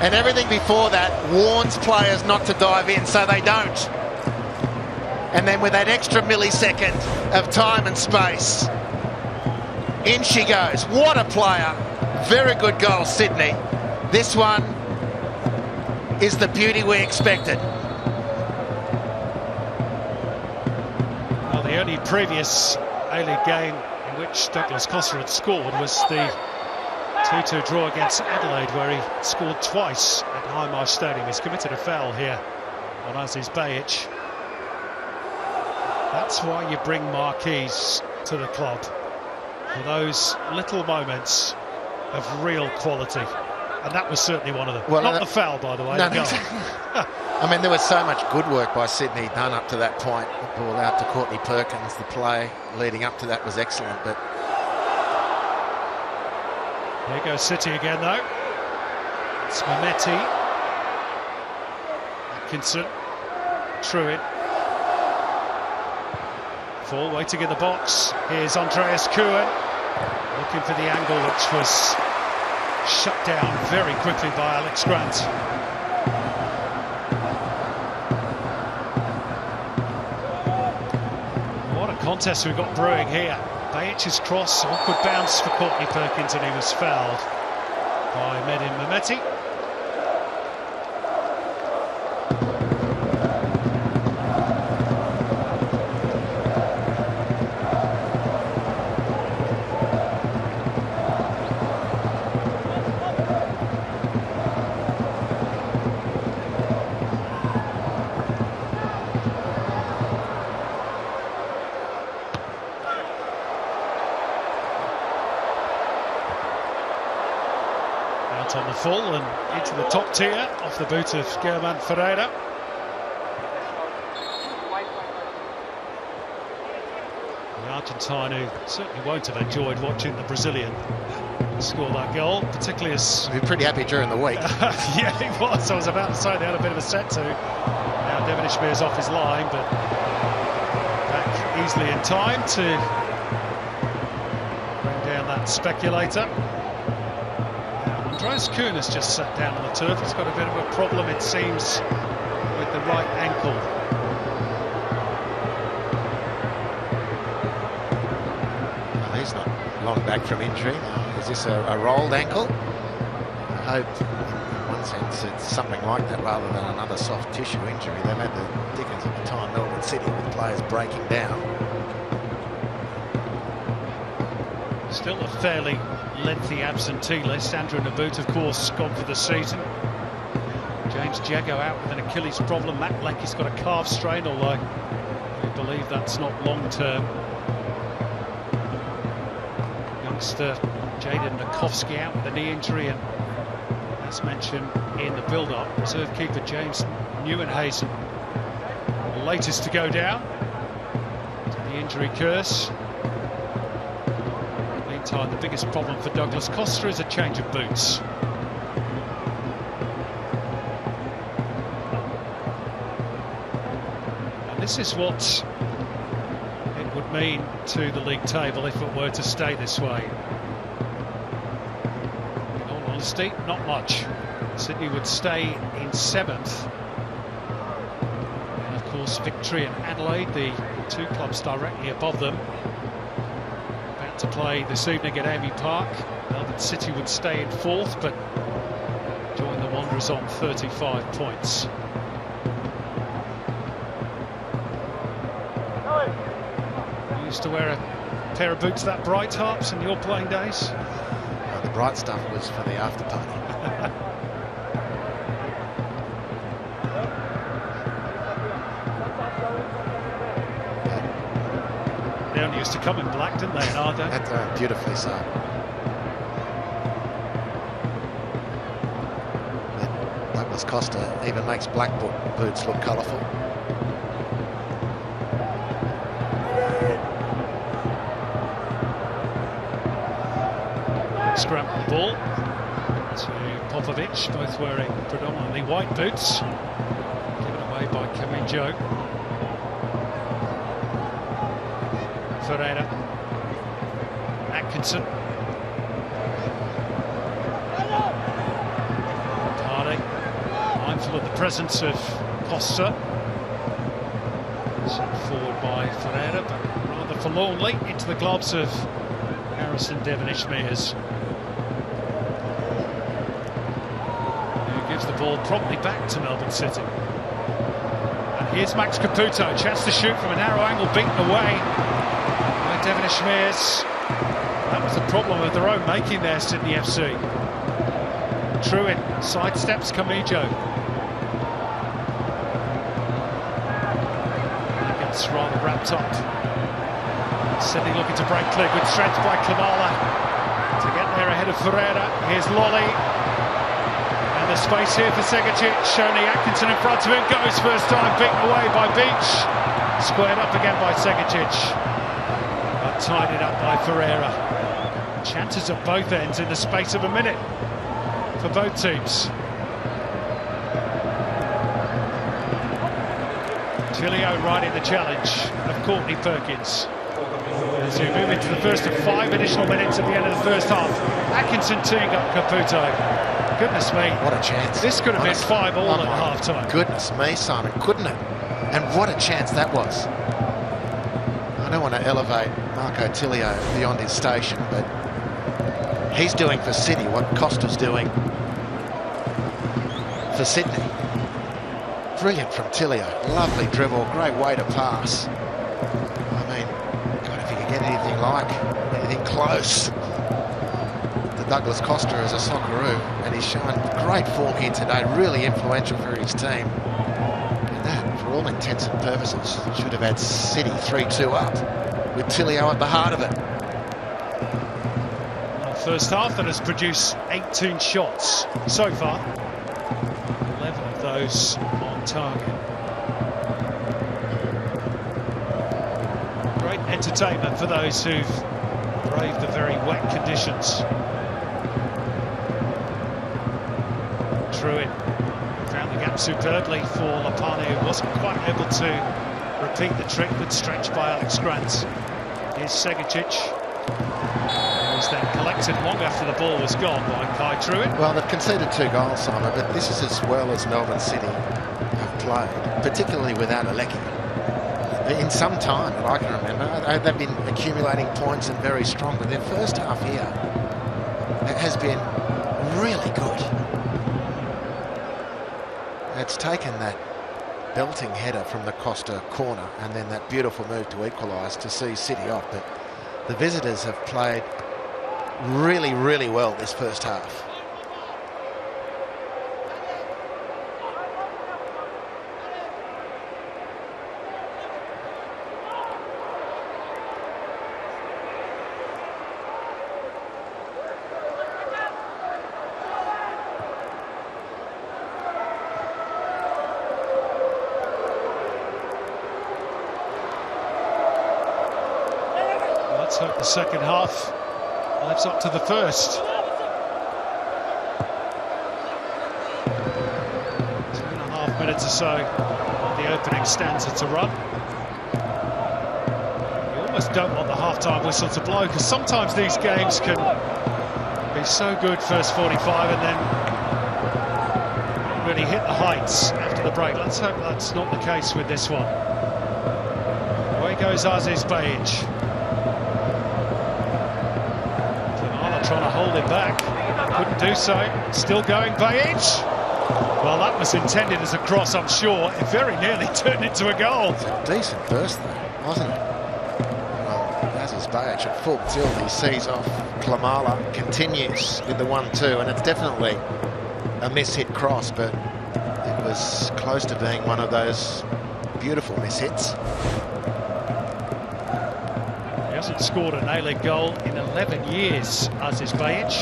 And everything before that warns players not to dive in, so they don't. And then with that extra millisecond of time and space, in she goes. What a player. Very good goal, Sydney. This one is the beauty we expected. Well, the only previous A-League game in which Douglas Costa had scored was the 2-2 draw against Adelaide, where he scored twice at Highmarsh Stadium. He's committed a foul here on Aziz Bayic. That's why you bring marquees to the club, for those little moments of real quality, and that was certainly one of them. Well, not the foul, by the way. No, I mean, there was so much good work by Sydney done up to that point. The ball out to Courtney Perkins. The play leading up to that was excellent, but here goes City again, though. It's Mehmeti, Atkinson, Truitt. Full waiting in the box. Here's Andreas Kuhn looking for the angle, which was shut down very quickly by Alex Grant. What a contest we've got brewing here. Bayic's cross, awkward bounce for Courtney Perkins, and he was fouled by Medin Mehmeti. On the full and into the top tier off the boot of Germán Ferreira. The Argentine, who certainly won't have enjoyed watching the Brazilian score that goal, particularly as... He'd be pretty happy during the week. Yeah, he was. I was about to say they had a bit of a set to. Now Devon Ishmael's off his line, but back easily in time to bring down that speculator. Andreas Kuhn has just sat down on the turf. He's got a bit of a problem, it seems, with the right ankle. Well, he's not long back from injury. Is this a rolled ankle? I hope, in one sense, it's something like that rather than another soft tissue injury. They've had the dickens at the time, Melbourne City, with players breaking down. Still a fairly lengthy absentee list. Andrew Naboot, of course, gone for the season. James Jago out with an Achilles problem. Matt Leckie's got a calf strain, although we believe that's not long-term. Youngster Jaden Nakowski out with a knee injury, and as mentioned in the build-up, reserve keeper James Nieuwenhuizen, the latest to go down. The injury curse. Meantime, the biggest problem for Douglas Costa is a change of boots. And this is what it would mean to the league table if it were to stay this way. In all honesty, not much. Sydney would stay in 7th. And of course, victory in Adelaide, the two clubs directly above them, about to play this evening at Amy Park. Melbourne City would stay in 4th, but join the Wanderers on 35 points. You used to wear a pair of boots that bright, Harps, in your playing days? Well, the bright stuff was for the after party. They only used to come in black, didn't they, in our day? That's beautifully so. But Douglas Costa even makes black boots look colourful. Scramble the ball to Popovic, both wearing predominantly white boots. Given away by Kamijo. Ferreira, Atkinson, Hardy, mindful of the presence of Costa, sent forward by Ferreira, but rather forlornly into the gloves of Harrison Devonish-Mears, who gives the ball promptly back to Melbourne City. And here's Max Caputo, chance to shoot from a narrow angle, beaten away. Devonish-Mears. That was the problem of their own making there, Sydney FC. Truitt sidesteps Kamijo. He gets rather wrapped up. Sydney looking to break clear. Good strength by Kamala to get there ahead of Ferreira. Here's Lolly. And the space here for Segacic. Shoney Atkinson in front of him. Goes first time, beaten away by Beach. Squared up again by Segacic. Tied it up by Ferreira. Chances at both ends in the space of a minute for both teams. Tilio riding the challenge of Courtney Perkins. As we move into the first of 5 additional minutes at the end of the first half. Atkinson teeing up Caputo. Goodness me. What a chance. This could have been 5-all at half-time. Goodness me, Simon, couldn't it? And what a chance that was. I don't want to elevate Marco Tilio beyond his station, but he's doing for City what Costa's doing for Sydney. Brilliant from Tilio. Lovely dribble, great way to pass. I mean, God, if you could get anything close to Douglas Costa as a Socceroo, and he's shown great form here today, really influential for his team. And that, for all intents and purposes, should have had City 3-2 up, with Tilio at the heart of it. First half that has produced 18 shots so far. 11 of those on target. Great entertainment for those who've braved the very wet conditions. Truitt found the gap superbly for Lapani, who wasn't quite able to repeat the trick. Good stretch by Alex Grant. Here's Segacic. He was then collected long after the ball was gone by Kai Truitt. Well, they've conceded 2 goals, Simon, but this is as well as Melbourne City have played, particularly without Alecki. In some time that I can remember, they've been accumulating points and very strong, but their first half here has been really good. It's taken that belting header from the Costa corner and then that beautiful move to equalise to see City off, but the visitors have played really, really well this first half. hope the second half lives up to the first. 2.5 minutes or so of the opening stanza to run. You almost don't want the half-time whistle to blow, because sometimes these games can be so good first 45 and then really hit the heights after the break. Let's hope that's not the case with this one. Away goes Aziz Bayic. Trying to hold him back, couldn't do so. Still going, Bayic. Well, that was intended as a cross, I'm sure. It very nearly turned into a goal. It's a decent burst, though, wasn't it? Well, Aziz Bayic at full tilt, he sees off Klamala, continues with the 1-2, and it's definitely a miss-hit cross, but it was close to being one of those beautiful miss-hits. He hasn't scored an A-League goal in 11 years, Aziz Bayic.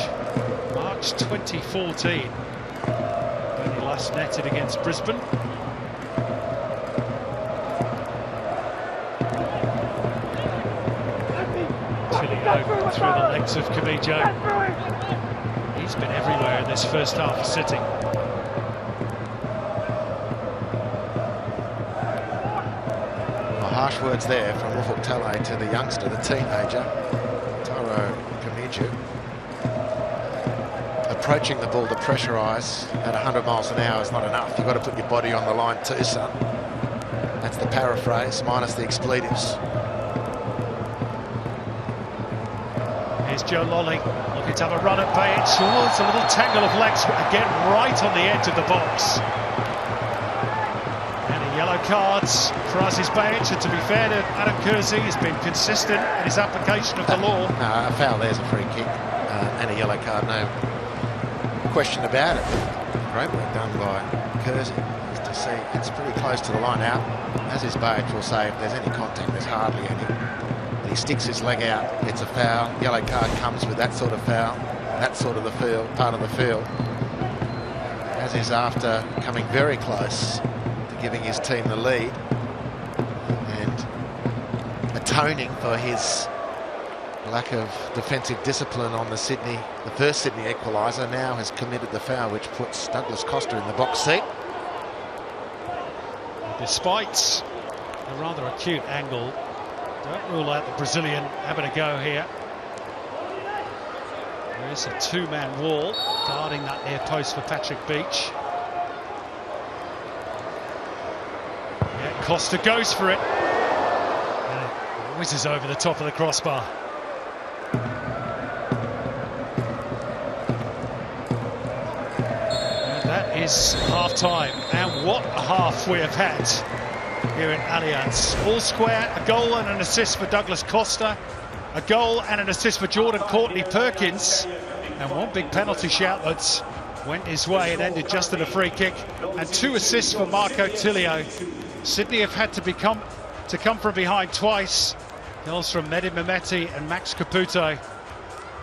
March 2014, when he last netted against Brisbane. Tilio through the legs of Camijo. He's been everywhere in this first half of City. Harsh words there from Rufuk Talay to the youngster, the teenager, Tyrone Camijo. Approaching the ball to pressurise at 100 miles an hour is not enough. You've got to put your body on the line too, son. That's the paraphrase, minus the expletives. Here's Joe Lolly looking to have a run at Bayic. Oh, it's a little tangle of legs, again right on the edge of the box. Yellow cards for Aziz Bayic, and to be fair to Adam Kersey, he's been consistent in his application of the law. No, a foul there's a free kick and a yellow card, no question about it. Great work done by Kersey. Just to see, it's pretty close to the line out. Aziz Bayic will say if there's any contact, there's hardly any. But he sticks his leg out, it's a foul. Yellow card comes with that sort of foul, that sort of the field, part of the field. Aziz, after coming very close, giving his team the lead and atoning for his lack of defensive discipline on the first Sydney equaliser, now has committed the foul which puts Douglas Costa in the box seat. Despite a rather acute angle, don't rule out the Brazilian having a go here. There is a two-man wall guarding that near post for Patrick Beach. Costa goes for it, and it whizzes over the top of the crossbar. And that is half-time, and what a half we have had here at Allianz. All square, a goal and an assist for Douglas Costa, a goal and an assist for Jordan Courtney-Perkins, and one big penalty shout that went his way and ended just in a free kick, and 2 assists for Marco Tilio. Sydney have had to come from behind twice. Goals from Mehdi Mehmeti and Max Caputo.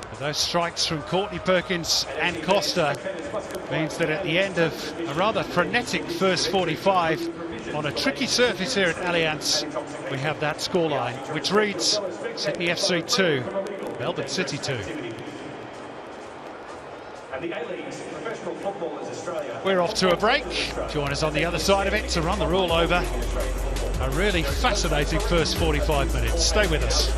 But those strikes from Courtney Perkins and Costa means that at the end of a rather frenetic first 45 on a tricky surface here at Allianz, we have that scoreline, which reads Sydney FC 2, Melbourne City 2. We're off to a break. Join us on the other side of it to run the rule over. A really fascinating first 45 minutes. Stay with us.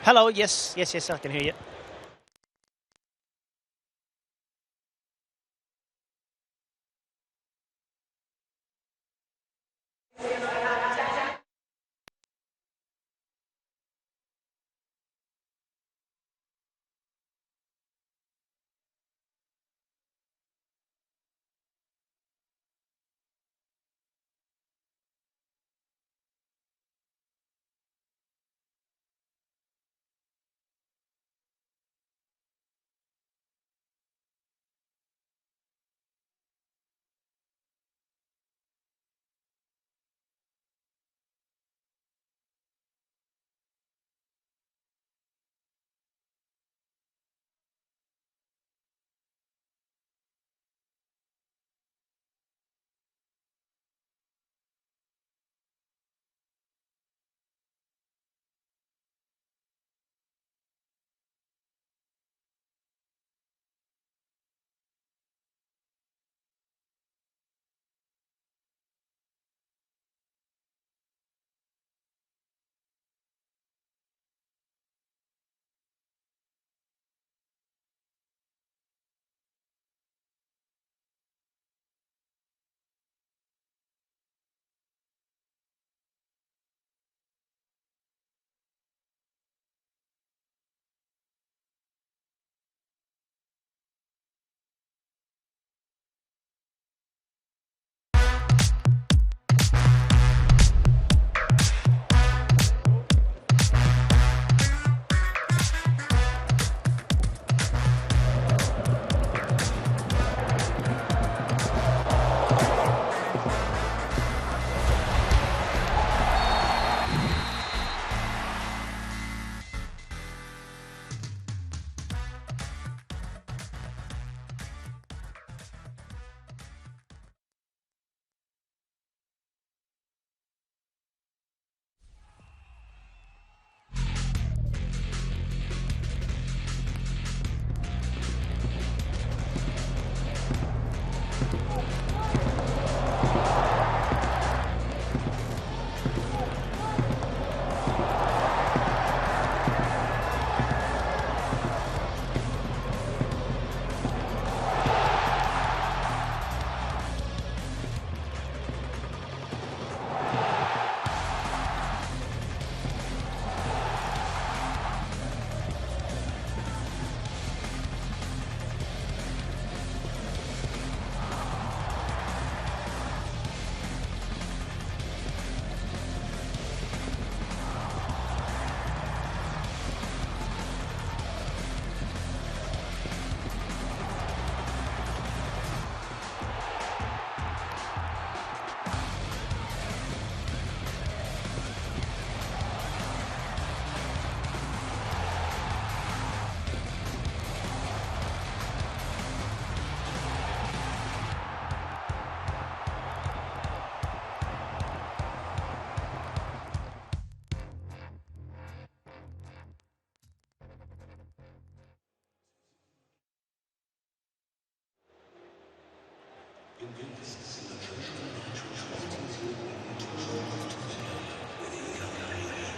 Hello, yes, I can hear you.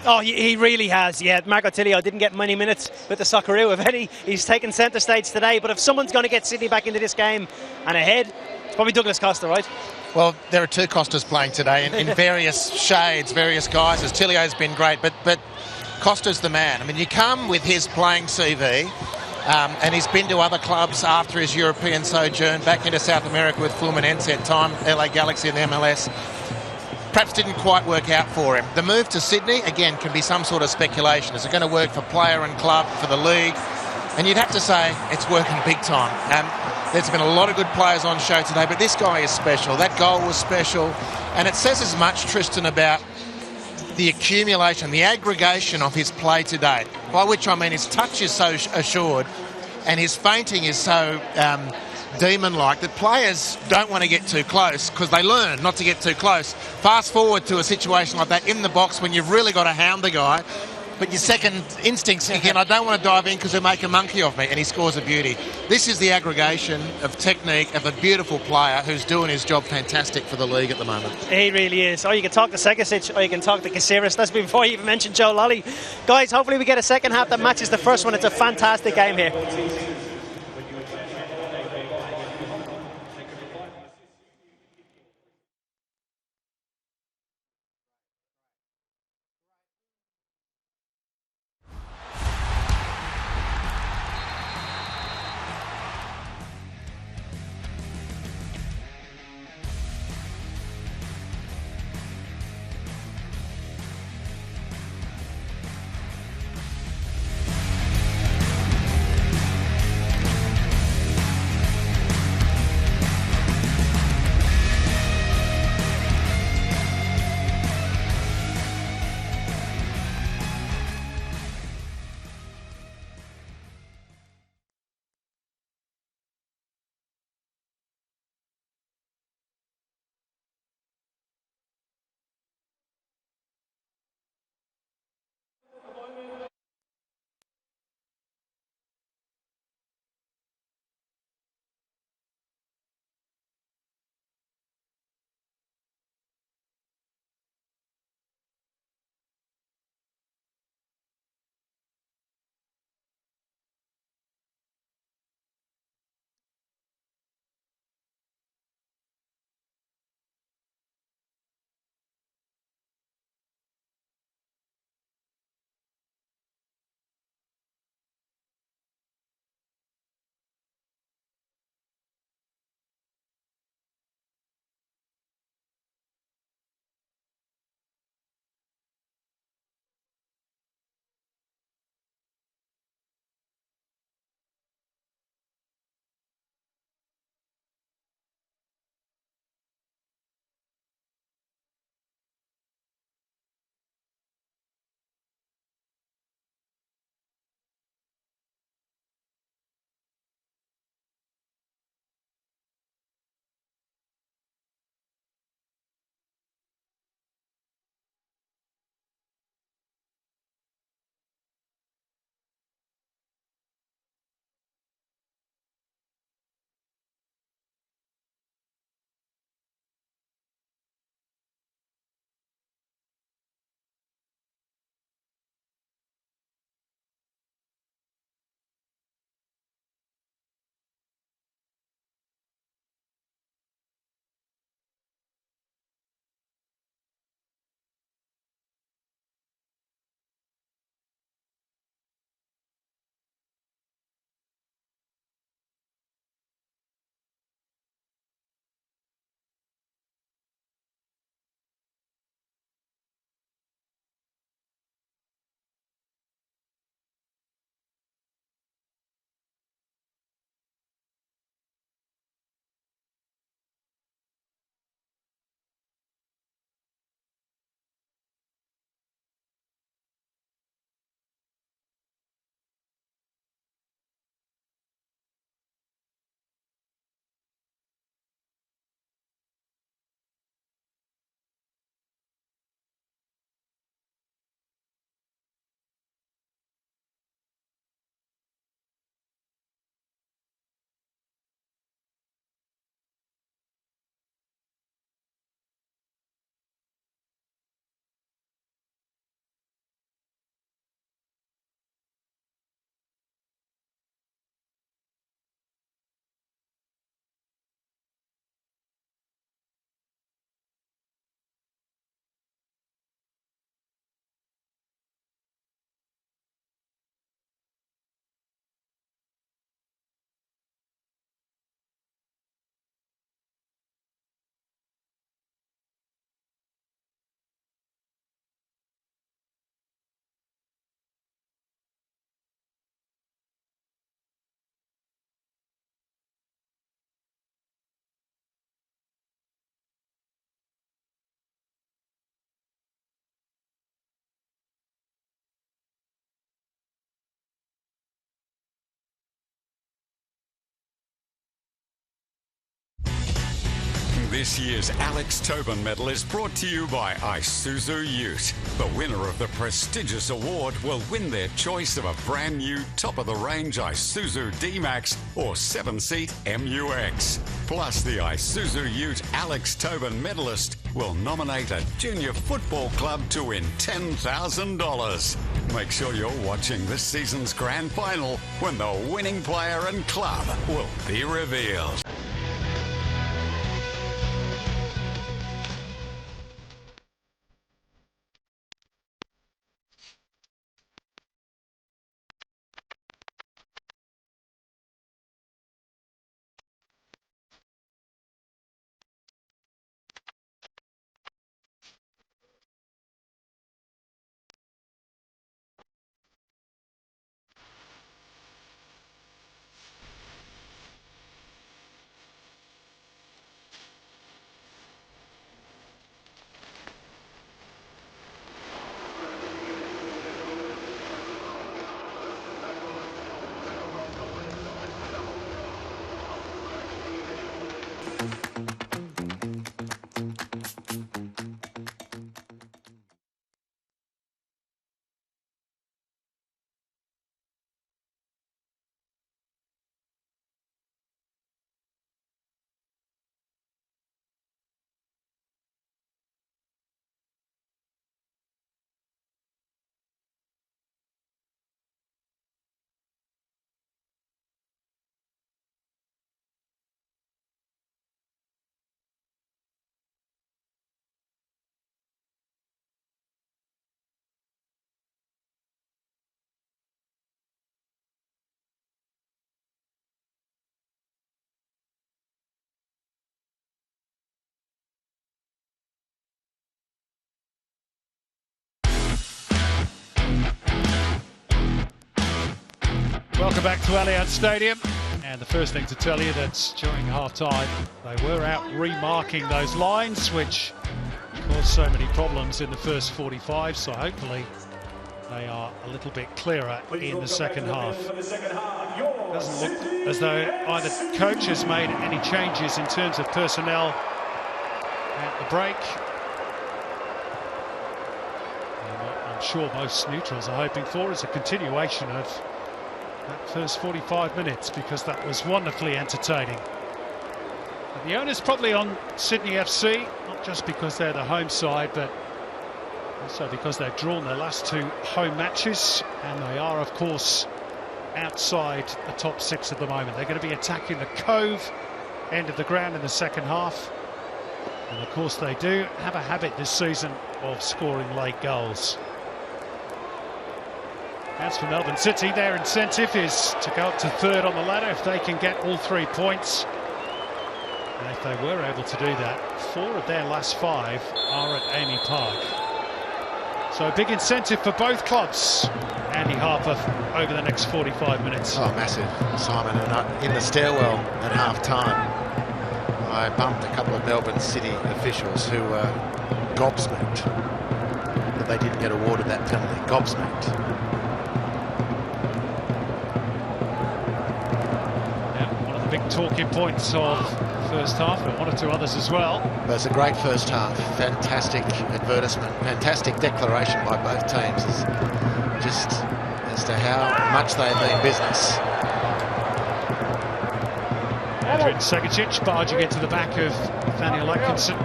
Oh, he really has, yeah. Marco Tilio didn't get many minutes with the Socceroo. If any, he's taken centre stage today. But if someone's going to get Sydney back into this game and ahead, it's probably Douglas Costa, right? Well, there are two Costas playing today in various shades, various guises. Tilio's been great, but Costa's the man. I mean, you come with his playing CV, and he's been to other clubs after his European sojourn, back into South America with Fluminense at time, LA Galaxy in the MLS. Perhaps didn't quite work out for him. The move to Sydney, again, can be some sort of speculation. Is it going to work for player and club, for the league? And you'd have to say it's working big time. There's been a lot of good players on show today, but this guy is special. That goal was special. And it says as much, Tristan, about the accumulation, the aggregation of his play today, by which I mean his touch is so assured and his feinting is so demon-like that players don't want to get too close because they learn not to get too close. Fast forward to a situation like that in the box when you've really got to hound the guy. but your second instinct's again, I don't want to dive in because they'll make a monkey of me, and he scores a beauty. This is the aggregation of technique of a beautiful player who's doing his job fantastic for the league at the moment. He really is. Or you can talk to Segasic, or you can talk to Caceres. That's before you even mentioned Joe Lolly. Guys, hopefully we get a second half that matches the first one. It's a fantastic game here. This year's Alex Tobin Medal is brought to you by Isuzu UTE. The winner of the prestigious award will win their choice of a brand new top-of-the-range Isuzu D-Max or 7-seat MUX. Plus, the Isuzu UTE Alex Tobin medalist will nominate a junior football club to win $10,000. Make sure you're watching this season's grand final when the winning player and club will be revealed. Welcome back to Allianz Stadium, and the first thing to tell you that during half-time they were out remarking those lines which caused so many problems in the first 45, so hopefully they are a little bit clearer in the second half. Doesn't look as though either coach has made any changes in terms of personnel at the break. And what I'm sure most neutrals are hoping for is a continuation of that first 45 minutes, because that was wonderfully entertaining. But the onus probably on Sydney FC, not just because they're the home side, but also because they've drawn their last two home matches, and they are, of course, outside the top six at the moment. They're going to be attacking the Cove end of the ground in the second half, and of course they do have a habit this season of scoring late goals. As for Melbourne City, their incentive is to go up to third on the ladder if they can get all 3 points. And if they were able to do that, 4 of their last 5 are at Amy Park. So a big incentive for both clubs, Andy Harper, over the next 45 minutes. Oh, massive, Simon. And in the stairwell at half-time, I bumped a couple of Melbourne City officials who were gobsmacked that they didn't get awarded that penalty. Gobsmacked. Big talking points of the first half, but 1 or 2 others as well. But it's a great first half. Fantastic advertisement, fantastic declaration by both teams, just as to how much they mean business. Adrian Segacic barging into the back of Nathaniel Atkinson.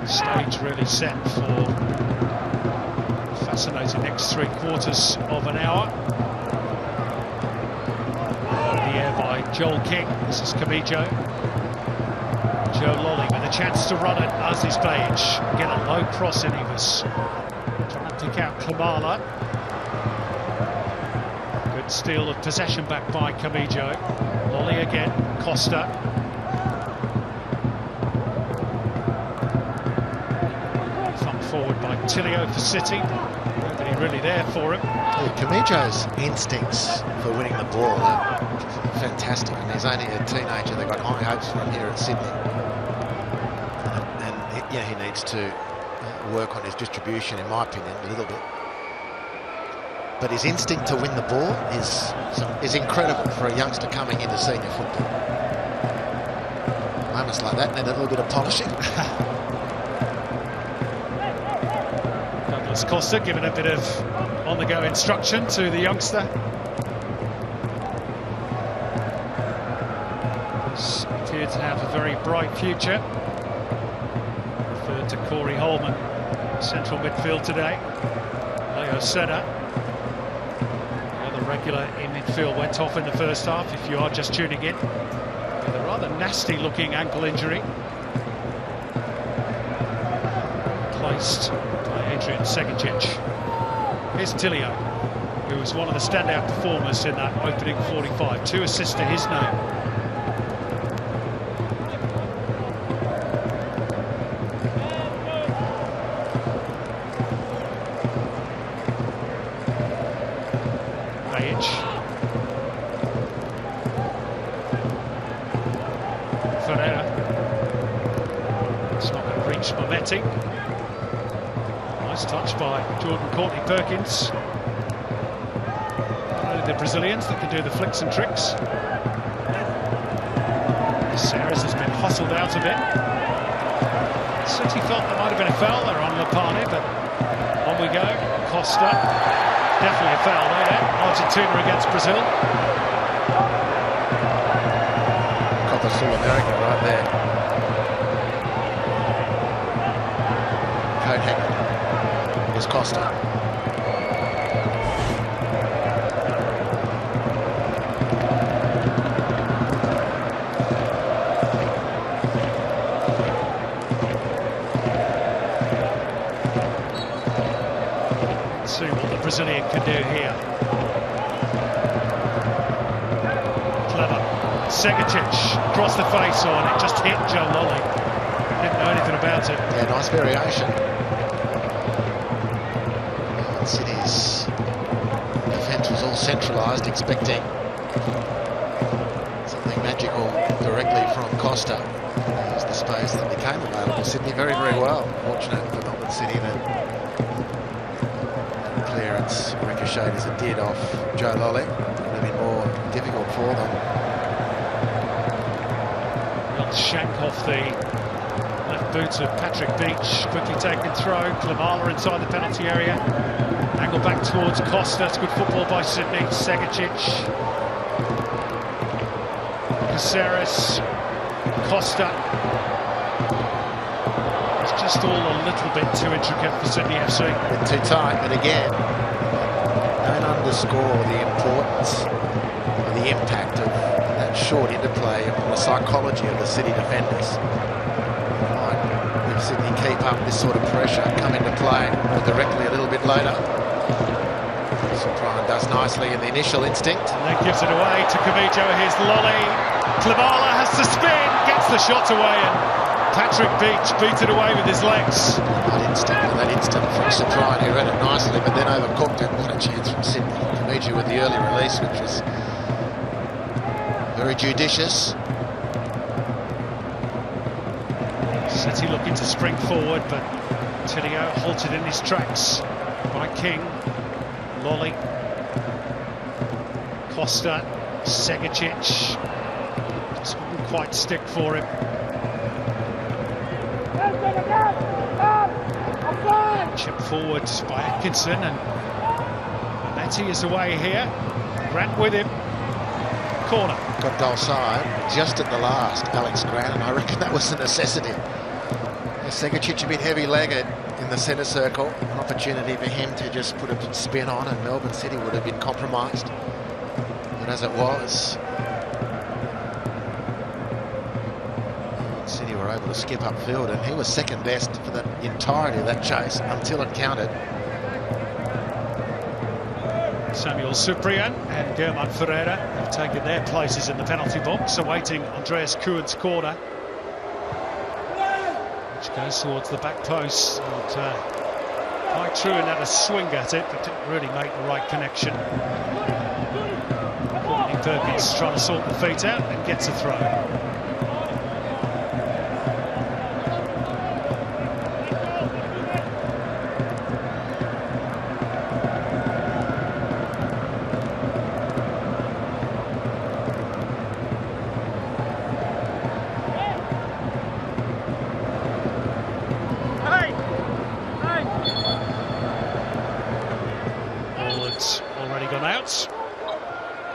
Stage really set for a fascinating next 3 quarters of an hour. By Joel King. This is Camijo. Joe Lolly with a chance to run at Aziz Beige. Get a low cross in. He was trying to pick out Klamala. Good steal of possession back by Camijo. Lolly again. Costa. Thumped forward by Tilio for City. Nobody really there for him. Yeah, Camijo's instincts for winning the ball are fantastic, and he's only a teenager. They've got high hopes for him here at Sydney, and yeah, he needs to work on his distribution, in my opinion, a little bit. but his instinct to win the ball is incredible for a youngster coming into senior football. Moments like that need a little bit of polishing. Douglas Costa giving a bit of on-the-go instruction to the youngster. Appeared to have a very bright future. Referred to Corey Holman, central midfield today. Leo Senna, the other regular in midfield, went off in the first half, if you are just tuning in, with a rather nasty-looking ankle injury. Placed by Adrian Segacic. Here's Tilio, who was one of the standout performers in that opening 45. 2 assists to his name. Ferreira. It's not going to reach Mometti. Nice touch by Jordan Courtney Perkins. Only the Brazilians that can do the flicks and tricks. Sarris has been hustled out a bit. City felt there might have been a foul there on Lapane, but on we go. Costa. Definitely a foul there. Argentina against Brazil. Copa Sul-America right there. Conehagen. Here's Costa. See what the Brazilian can do here. Clever. Segacic across the face on it, just hit Joe Lolly. Didn't know anything about it. Yeah, nice variation. City's defence was all centralised, expecting something magical directly from Costa. There's the space that became available. Sydney very, very well. Fortunate for Melbourne City that clearance ricocheted as it did off Joe Lolly. It would have been more difficult for them. Shank off the left boot of Patrick Beach, quickly taken throw. Klimala inside the penalty area. Angle back towards Costa. It's good football by Sydney. Segacic. Caceres. Costa. It's just all a little bit too intricate for Sydney FC. A bit too tight, but again, don't underscore the importance or the impact of that short interplay on the psychology of the City defenders. Might, if Sydney keep up this sort of pressure, come into play more directly a little bit later. Soprano does nicely in the initial instinct. And then gives it away to Camijo. Here's Lolly. Klimala has to spin, gets the shot away, and Patrick Beach beat it away with his legs. That instant from Soprano, who read it nicely, but then overcooked it. What a chance from Sydney. Camijo with the early release, which was very judicious. City looking to spring forward, but Tilio halted in his tracks by King. Lolly. Costa. Segacic. Just couldn't quite stick for him. Chip forward by Atkinson, and Mometti is away here. Grant with him. Corner. Got goal side just at the last, Alex Grant, and I reckon that was a necessity. Segacic a bit heavy-legged in the centre circle. An opportunity for him to just put a spin on, and Melbourne City would have been compromised. But as it was, City were able to skip upfield, and he was second best for the entirety of that chase until it counted. Samuel Suprian and German Ferreira have taken their places in the penalty box, awaiting Andreas Kuhn's corner, which goes towards the back post. And quite true, and had a swing at it, but didn't really make the right connection. Courtney Perkins trying to sort the feet out and gets a throw.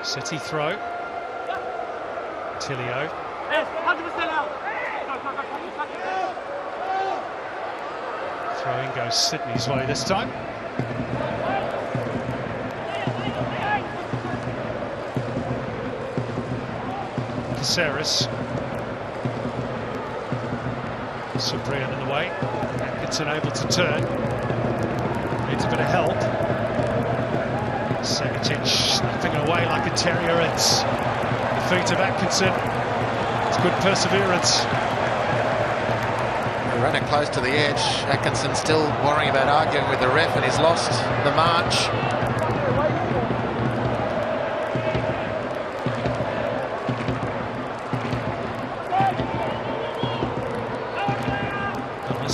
City throw. Tilio. Throw-in goes Sydney's way this time. Caceres. Cyprian in the way. Atkinson able to turn. Needs a bit of help. Segatic snapping away like a terrier. It's the feet of Atkinson. It's good perseverance. They ran it close to the edge. Atkinson still worrying about arguing with the ref, and he's lost the march.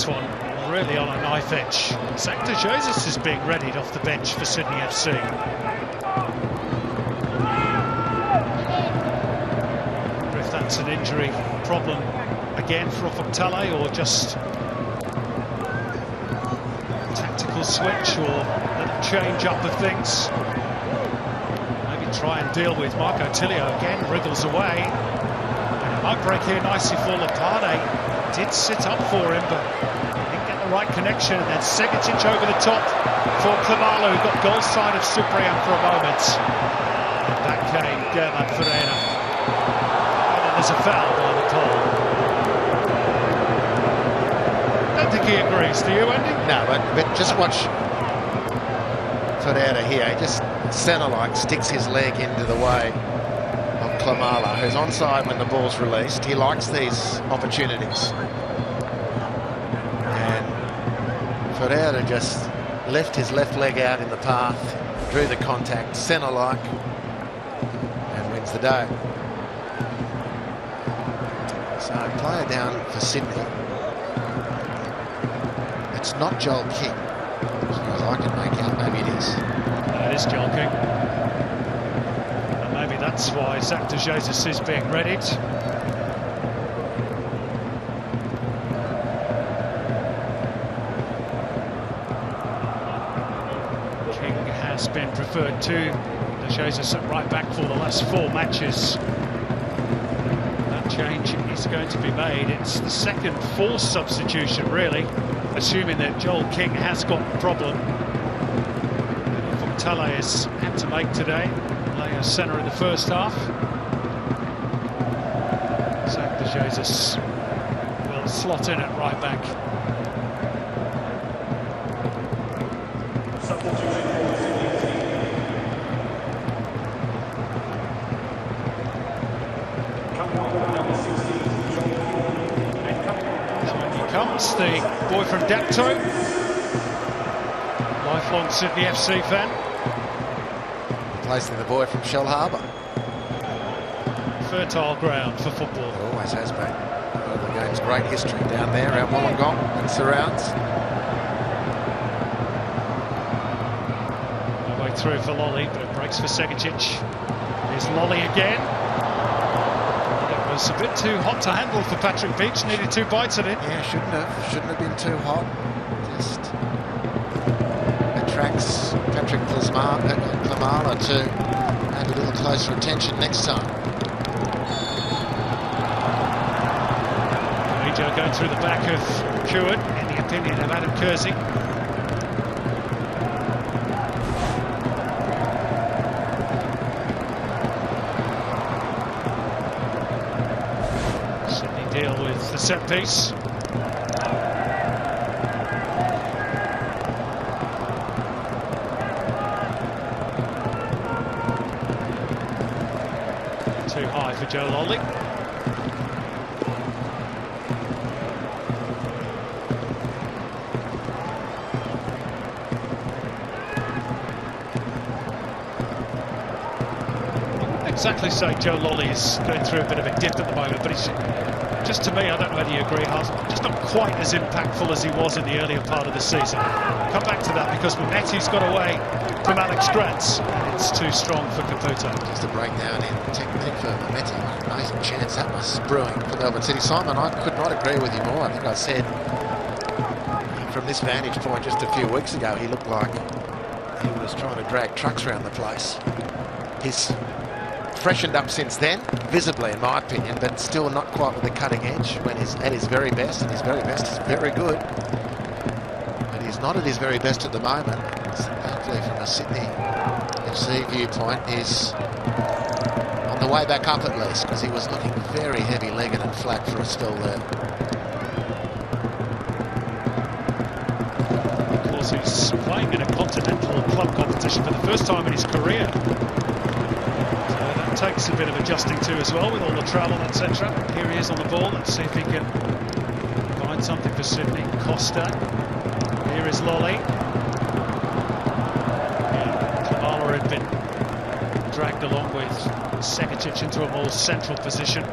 One really on a knife edge. Substitutions is being readied off the bench for Sydney FC. If that's an injury problem again for Tale, or just a tactical switch or a little change up of things. Maybe try and deal with Marco Tilio again, wriggles away. And it might break here nicely for Lapane. Did sit up for him, but didn't get the right connection. And then Segatic over the top for Klamala, who got goal side of Cyprian for a moment. And back came Germán Ferreira. And then there's a foul by the pole. Don't think he agrees, do you, Andy? No, but just watch Ferreira here. He just centre-like sticks his leg into the way of Klamala, who's onside when the ball's released. He likes these opportunities. And Ferreira just left his left leg out in the path, drew the contact, centre-like, and wins the day. So player down for Sydney. It's not Joel King, as far as I can make out. Maybe it is. No, it is Joel King. And maybe that's why Zach de Jesus is being readied. King has been preferred to de Jesus at right back for the last 4 matches. That change is going to be made. It's the second forced substitution, really, assuming that Joel King has got a problem. Tale has had to make today, playing a centre in the first half. Zach de Jesus will slot in at right back. Comes the boy from Dapto, lifelong Sydney FC fan. Replacing the boy from Shell Harbour. Fertile ground for football. It always has been. The game's great history down there around Wollongong and surrounds. No way through for Lolly, but it breaks for Segatic. Here's Lolly again. It was a bit too hot to handle for Patrick Beach. Needed 2 bites at it. Yeah, shouldn't have been too hot. Just attracts Patrick Klamala to add a little closer attention next time. Rijo going through the back of Kewitt, in the opinion of Adam Kersey. Sydney deal with the set piece. Too high for Joe Lolly. Exactly say Joe Lolly is going through a bit of a dip at the moment, but he's just, to me, I don't know whether you agree, just not quite as impactful as he was in the earlier part of the season. Come back to that because Mametti's got away from Alex Grantz. It's too strong for Caputo. Just a breakdown in technique for Mametti. Amazing chance that was brewing for Melbourne City. Simon, I could not agree with you more. I think I said from this vantage point just a few weeks ago, he looked like he was trying to drag trucks around the place. His freshened up since then, visibly in my opinion, but still not quite with the cutting edge when he's at his very best, and his very best is very good. But he's not at his very best at the moment. So hopefully from a Sydney FC viewpoint, he's on the way back up at least, because he was looking very heavy-legged and flat for a spell there. Of course, he's playing in a continental club competition for the first time in his career. Takes a bit of adjusting to as well with all the travel, etc. Here he is on the ball. Let's see if he can find something for Sydney. Costa. Here is Lolly. Kamala had been dragged along with Segatic into a more central position.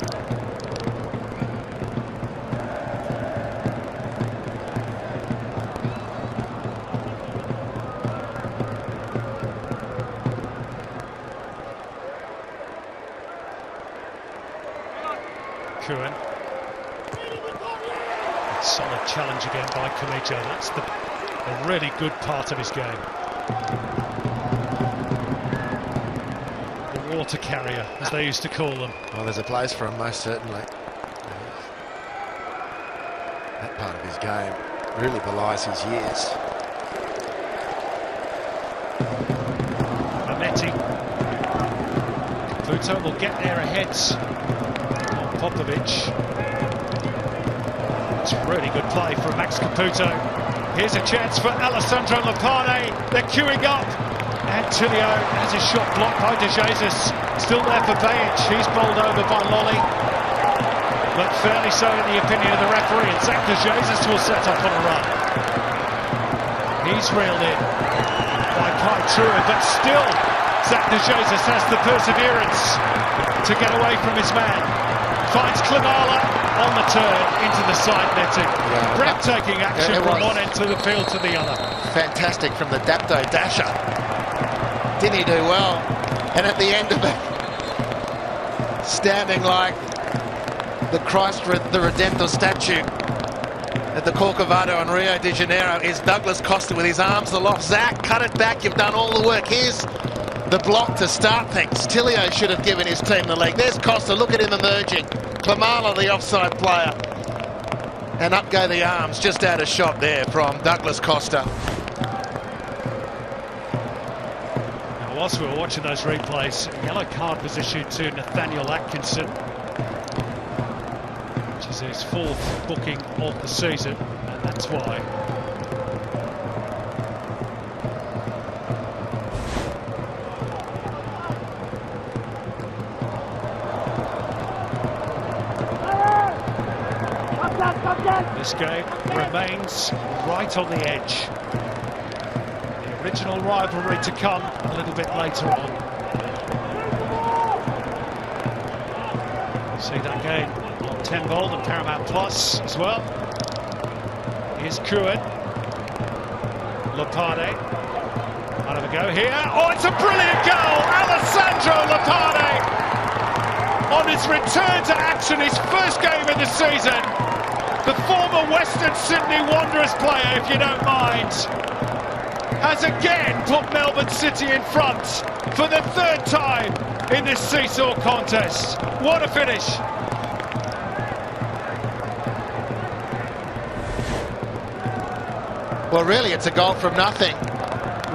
Solid challenge again by Kamijo. That's a really good part of his game. The water carrier, as they used to call them. Well, there's a place for him, most certainly. That part of his game really belies his years. Mametti. Caputo will get there ahead of Popovic. It's really good play from Max Caputo. Here's a chance for Alessandro Lopane. They're queuing up. And Tilio has his shot blocked by De Jesus. Still there for Bajic. He's bowled over by Lolly. But fairly so in the opinion of the referee. And Zach De Jesus will set up on a run. He's reeled in by Kai Truan. But still, Zach De Jesus has the perseverance to get away from his man. Finds Klimala on the turn into the side netting. Yeah, breathtaking action from one end to the field to the other. Fantastic from the Dapto dasher. Didn't he do well? And at the end of it, standing like the Christ the Redemptor statue at the Corcovado in Rio de Janeiro is Douglas Costa with his arms aloft. Zach, cut it back, you've done all the work. Here's the block to start things. Tilio should have given his team the leg. There's Costa, look at him emerging. Klimala, the offside player. And up go the arms, just out of shot there from Douglas Costa. Now, whilst we were watching those replays, a yellow card was issued to Nathaniel Atkinson, which is his 4th booking of the season, and that's why. This game remains right on the edge. The original rivalry to come a little bit later on. See that game on 10 Volt and Paramount Plus as well. Here's Kuhn. Lopane. Out of a go here. Oh, it's a brilliant goal! Alessandro Lopane on his return to action, his first game of the season. The former Western Sydney Wanderers player, if you don't mind, has again put Melbourne City in front for the 3rd time in this seesaw contest. What a finish. Well, really, it's a goal from nothing.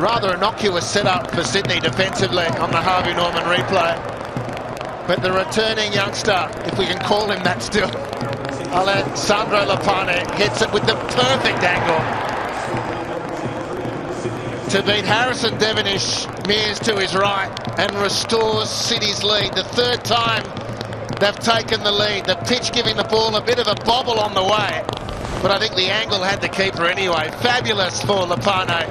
Rather innocuous setup for Sydney defensively on the Harvey Norman replay. But the returning youngster, if we can call him that still, Alessandro Lopane hits it with the perfect angle to beat Harrison Devonish Mears to his right and restores City's lead. The 3rd time they've taken the lead. The pitch giving the ball a bit of a bobble on the way, but I think the angle had the keeper anyway. Fabulous for Lopane.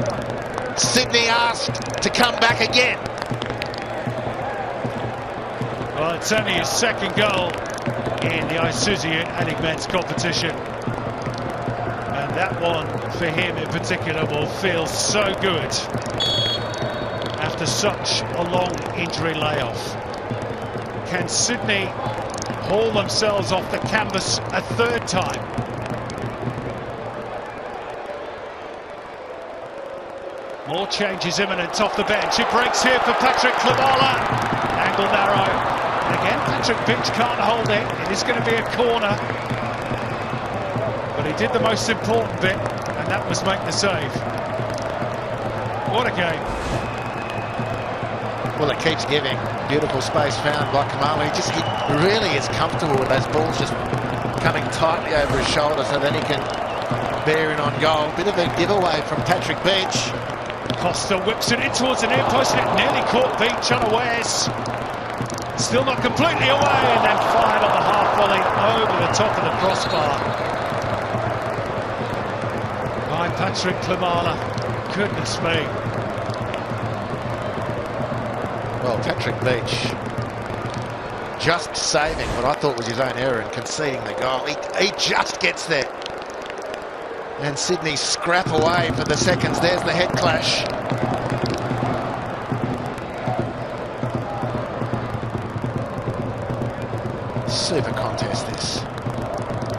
Sydney asked to come back again. Well, it's only his 2nd goal in the Isuzu UTE men's competition, and that one for him in particular will feel so good after such a long injury layoff. Can Sydney haul themselves off the canvas a 3rd time? More changes imminent off the bench. It breaks here for Patrick Klimala. Angle narrow. Patrick Beach can't hold it. It is going to be a corner. But he did the most important bit, and that was make the save. What a game. Well, it keeps giving. Beautiful space found by Kamala. He really is comfortable with those balls just coming tightly over his shoulder so that he can bear in on goal. Bit of a giveaway from Patrick Beach. Costa whips it in towards the near post, and it nearly caught Beach unawares. Still not completely away, and then fired on the half volley over the top of the crossbar by Patrick Klimala. Goodness me. Well, Patrick Beach just saving what I thought was his own error and conceding the goal. He just gets there. And Sydney scrap away for the seconds. There's the head clash. Super contest, this.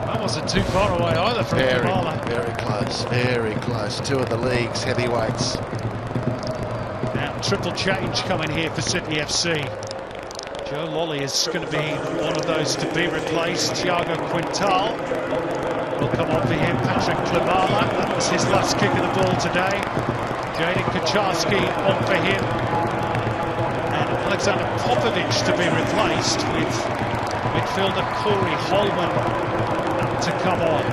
That wasn't too far away either from Kamala. Very close, very close. Two of the league's heavyweights. Now, triple change coming here for Sydney FC. Joe Lolly is going to be one of those to be replaced. Thiago Quintal will come on for him. Patrick Klimala, that was his last kick of the ball today. Jaden Kucharski on for him. And Alexander Popovic to be replaced with midfielder Corey Holman to come on.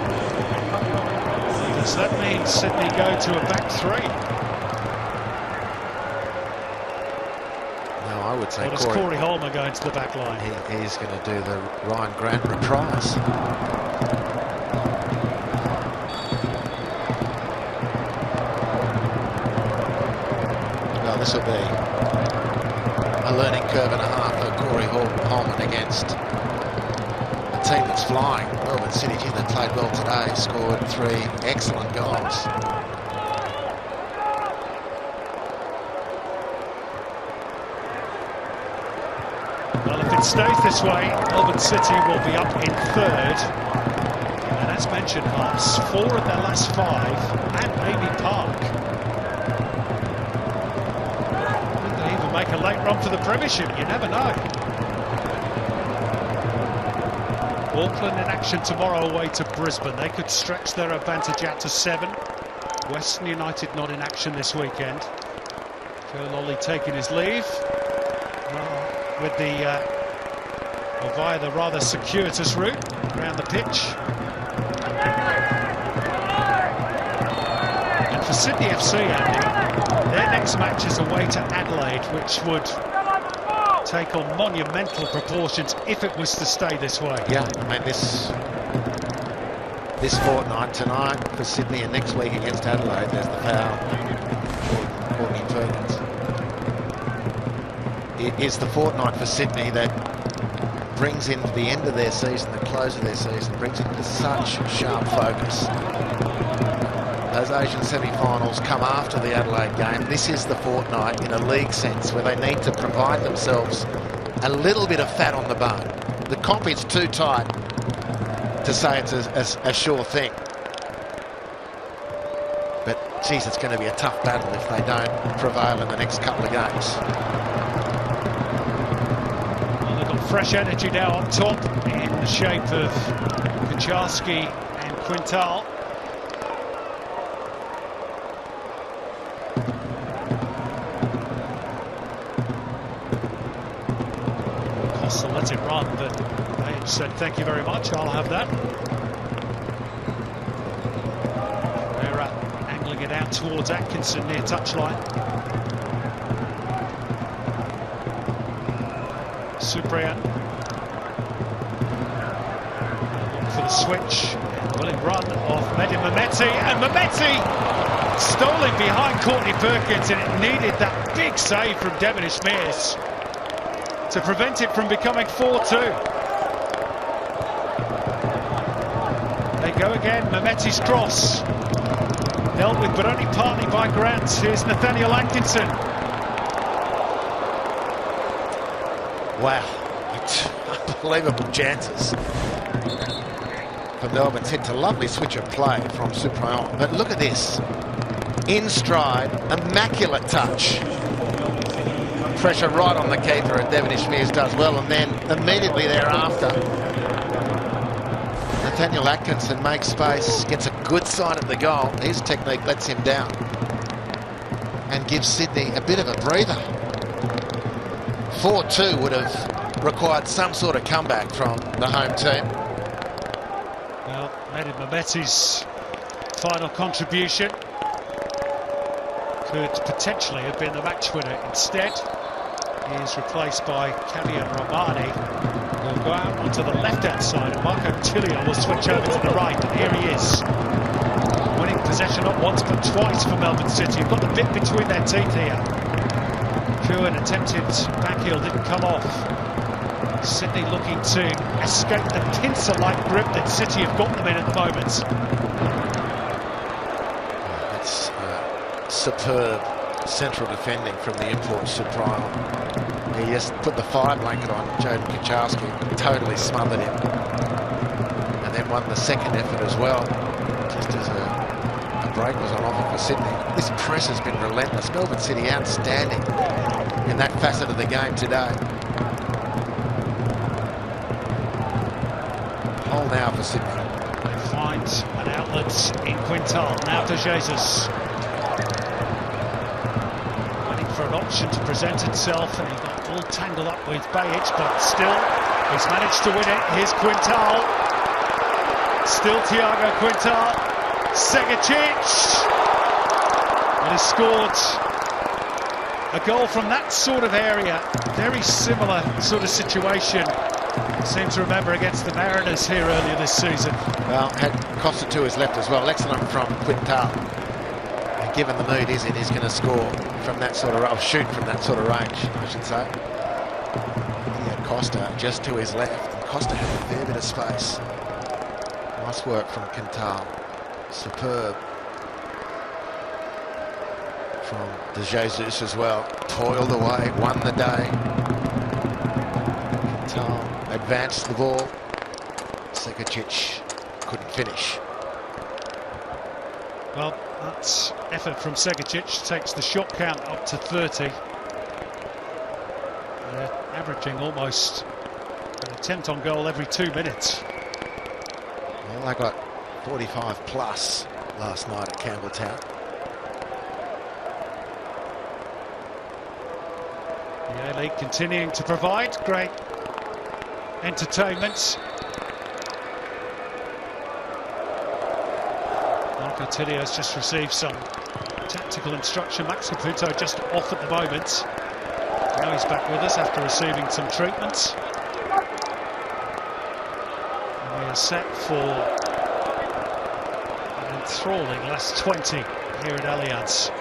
Does that mean Sydney go to a back three? No, I would say Corey Holman going to the back line? He's going to do the Ryan Grant reprise. This will be a learning curve and a half for Corey Holman against a team that's flying. Melbourne City, they played well today, scored 3 excellent goals. Well, if it stays this way, Melbourne City will be up in third. And as mentioned, Hearts, 4 of their last 5 at Amy Park. Make a late run for the Premiership, you never know. Auckland in action tomorrow away to Brisbane. They could stretch their advantage out to 7. Western United not in action this weekend. Joe Lolly taking his leave with the via the rather circuitous route around the pitch. And for Sydney FC, Andy, their next match is away to Adelaide, which would take on monumental proportions if it was to stay this way. Yeah, I mean this fortnight, tonight for Sydney and next week against Adelaide, there's the foul. Courtney Perkins. It is the fortnight for Sydney that brings into the end of their season, the close of their season, brings into such sharp focus. Those Asian semi-finals come after the Adelaide game. This is the fortnight in a league sense where they need to provide themselves a little bit of fat on the bone. The comp is too tight to say it's a sure thing. But, geez, it's going to be a tough battle if they don't prevail in the next couple of games. Well, they've got fresh energy now on top in the shape of Kucharski and Quintal. Costa lets it run, but they said thank you very much, I'll have that. They're angling it out towards Atkinson near touchline. Cyprian for the switch. Willing run of Mehdi Mehmeti, and Mehmeti stolen behind Courtney Perkins, and it needed that big save from Devonish Mears to prevent it from becoming 4-2. They go again, Mehmeti's cross. Dealt with, but only partly by Grant. Here's Nathaniel Atkinson. Wow, unbelievable chances for Melbourne's hit. A lovely switch of play from Cyprian. But look at this. In stride, immaculate touch. pressure right on the keeper, and Devonish Mears does well, and then immediately thereafter Nathaniel Atkinson makes space, gets a good side at the goal. His technique lets him down and gives Sydney a bit of a breather. 4-2 would have required some sort of comeback from the home team. Well, Mehdi Mehmeti's final contribution could potentially have been the match winner. Instead, he is replaced by Kavian Romani, who will go out onto the left-hand side, and Marco Tilio will switch over to the right, and here he is. Winning possession not once but twice for Melbourne City. You've got the bit between their teeth here. Cohen attempted backheel, didn't come off. Sydney looking to escape the pincer-like grip that City have got them in at the moment. That's superb central defending from the import Soprano. He just put the fire blanket on Jaden Kachowski, totally smothered him, and then won the second effort as well, just as a break was on offer for Sydney. This press has been relentless. Melbourne City outstanding in that facet of the game today. Hole now for Sydney. They find an outlet in Quintal. Now to Jesus. Waiting for an option to present itself, and he got all tangled up with Bajic, but still he's managed to win it. Here's Quintal. Still Thiago Quintal. Segicic. And he scored a goal from that sort of area. Very similar sort of situation. Seem to remember against the Mariners here earlier this season. Well, had Costa to his left as well. Excellent from Quintal. And given the mood he's in, he's going to score from that sort of, or shoot from that sort of range, I should say. He had Costa just to his left. And Costa had a fair bit of space. Nice work from Quintal. Superb from De Jesus as well. Toiled away, won the day. Quintal advanced the ball. Segicic couldn't finish. Well, that effort from Segicic takes the shot count up to 30. They're averaging almost an attempt on goal every 2 minutes. Well, they got 45 plus last night at Campbelltown. The A-League continuing to provide great entertainment. Marco Tilio has just received some tactical instruction. Max Caputo just off at the moment. Now he's back with us after receiving some treatment. And we are set for an enthralling last 20 here at Allianz.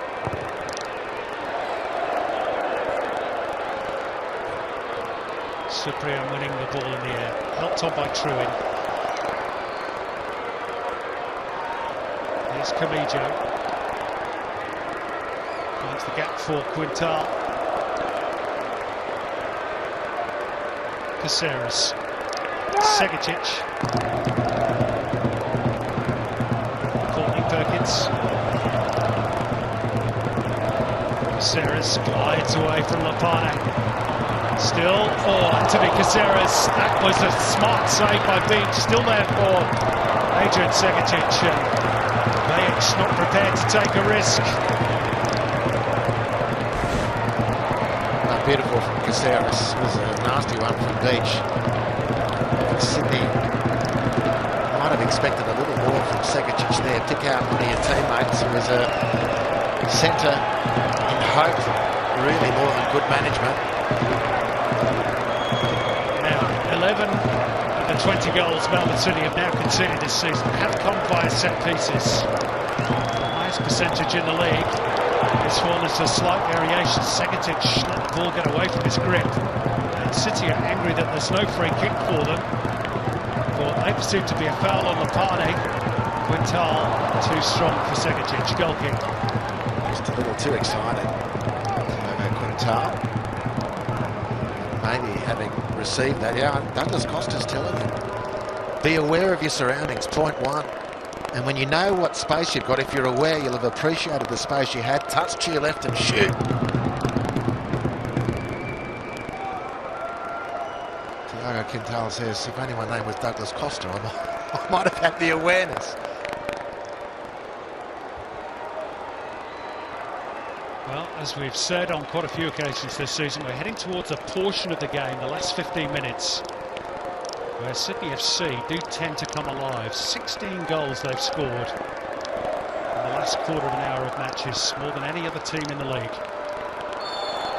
Cyprian winning the ball in the air, helped on by Truin. Here's Camijo. Finds the gap for Quintal. Caceres. Segicic. Courtney Perkins. Caceres glides away from Lapana. Still, Anthony Caceres. That was a smart save by Beach. Still there for Adrian Segicic. Bajic not prepared to take a risk. Beautiful from Caceres. It was a nasty one from Beach. Sydney might have expected a little more from Segicic there. Pick out one of your teammates who was a centre in hope. Really more than good management. Now, 11 of the 20 goals Melbourne City have now conceded this season have come via set pieces. The highest percentage in the league. This one is a slight variation. Segicic let the ball get away from his grip. And City are angry that there's no free kick for them. But they perceive to be a foul on the party. Quintal too strong for Segicic. Goal kick. Just a little too exciting. Quintal. Maybe having received that. Yeah, Douglas Costa's telling him. Be aware of your surroundings. Point one. And when you know what space you've got, if you're aware, you'll have appreciated the space you had. Touch to your left and shoot. Thiago Quintal says, if only my name was Douglas Costa, I might have had the awareness. Well, as we've said on quite a few occasions this season, we're heading towards a portion of the game, the last 15 minutes, where Sydney FC do tend to come alive. 16 goals they've scored in the last quarter of an hour of matches, more than any other team in the league.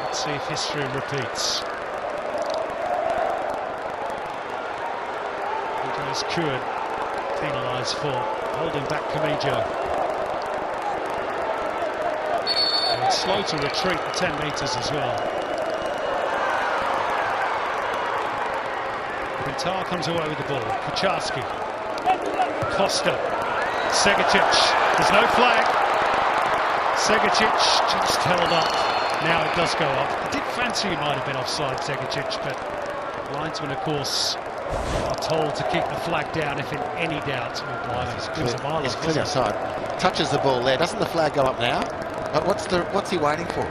Let's see if history repeats. Andreas Kuhn penalised for holding back Camijo. Slow to retreat the 10 metres as well. Quintal comes away with the ball. Kucharski. Costa. Segacic. There's no flag. Segacic just held up. Now it does go up. I did fancy he might have been offside, Segacic, but linesmen, of course, are told to keep the flag down if in any doubt. It's clear offside. Touches the ball there. Doesn't the flag go up now? What's he waiting for?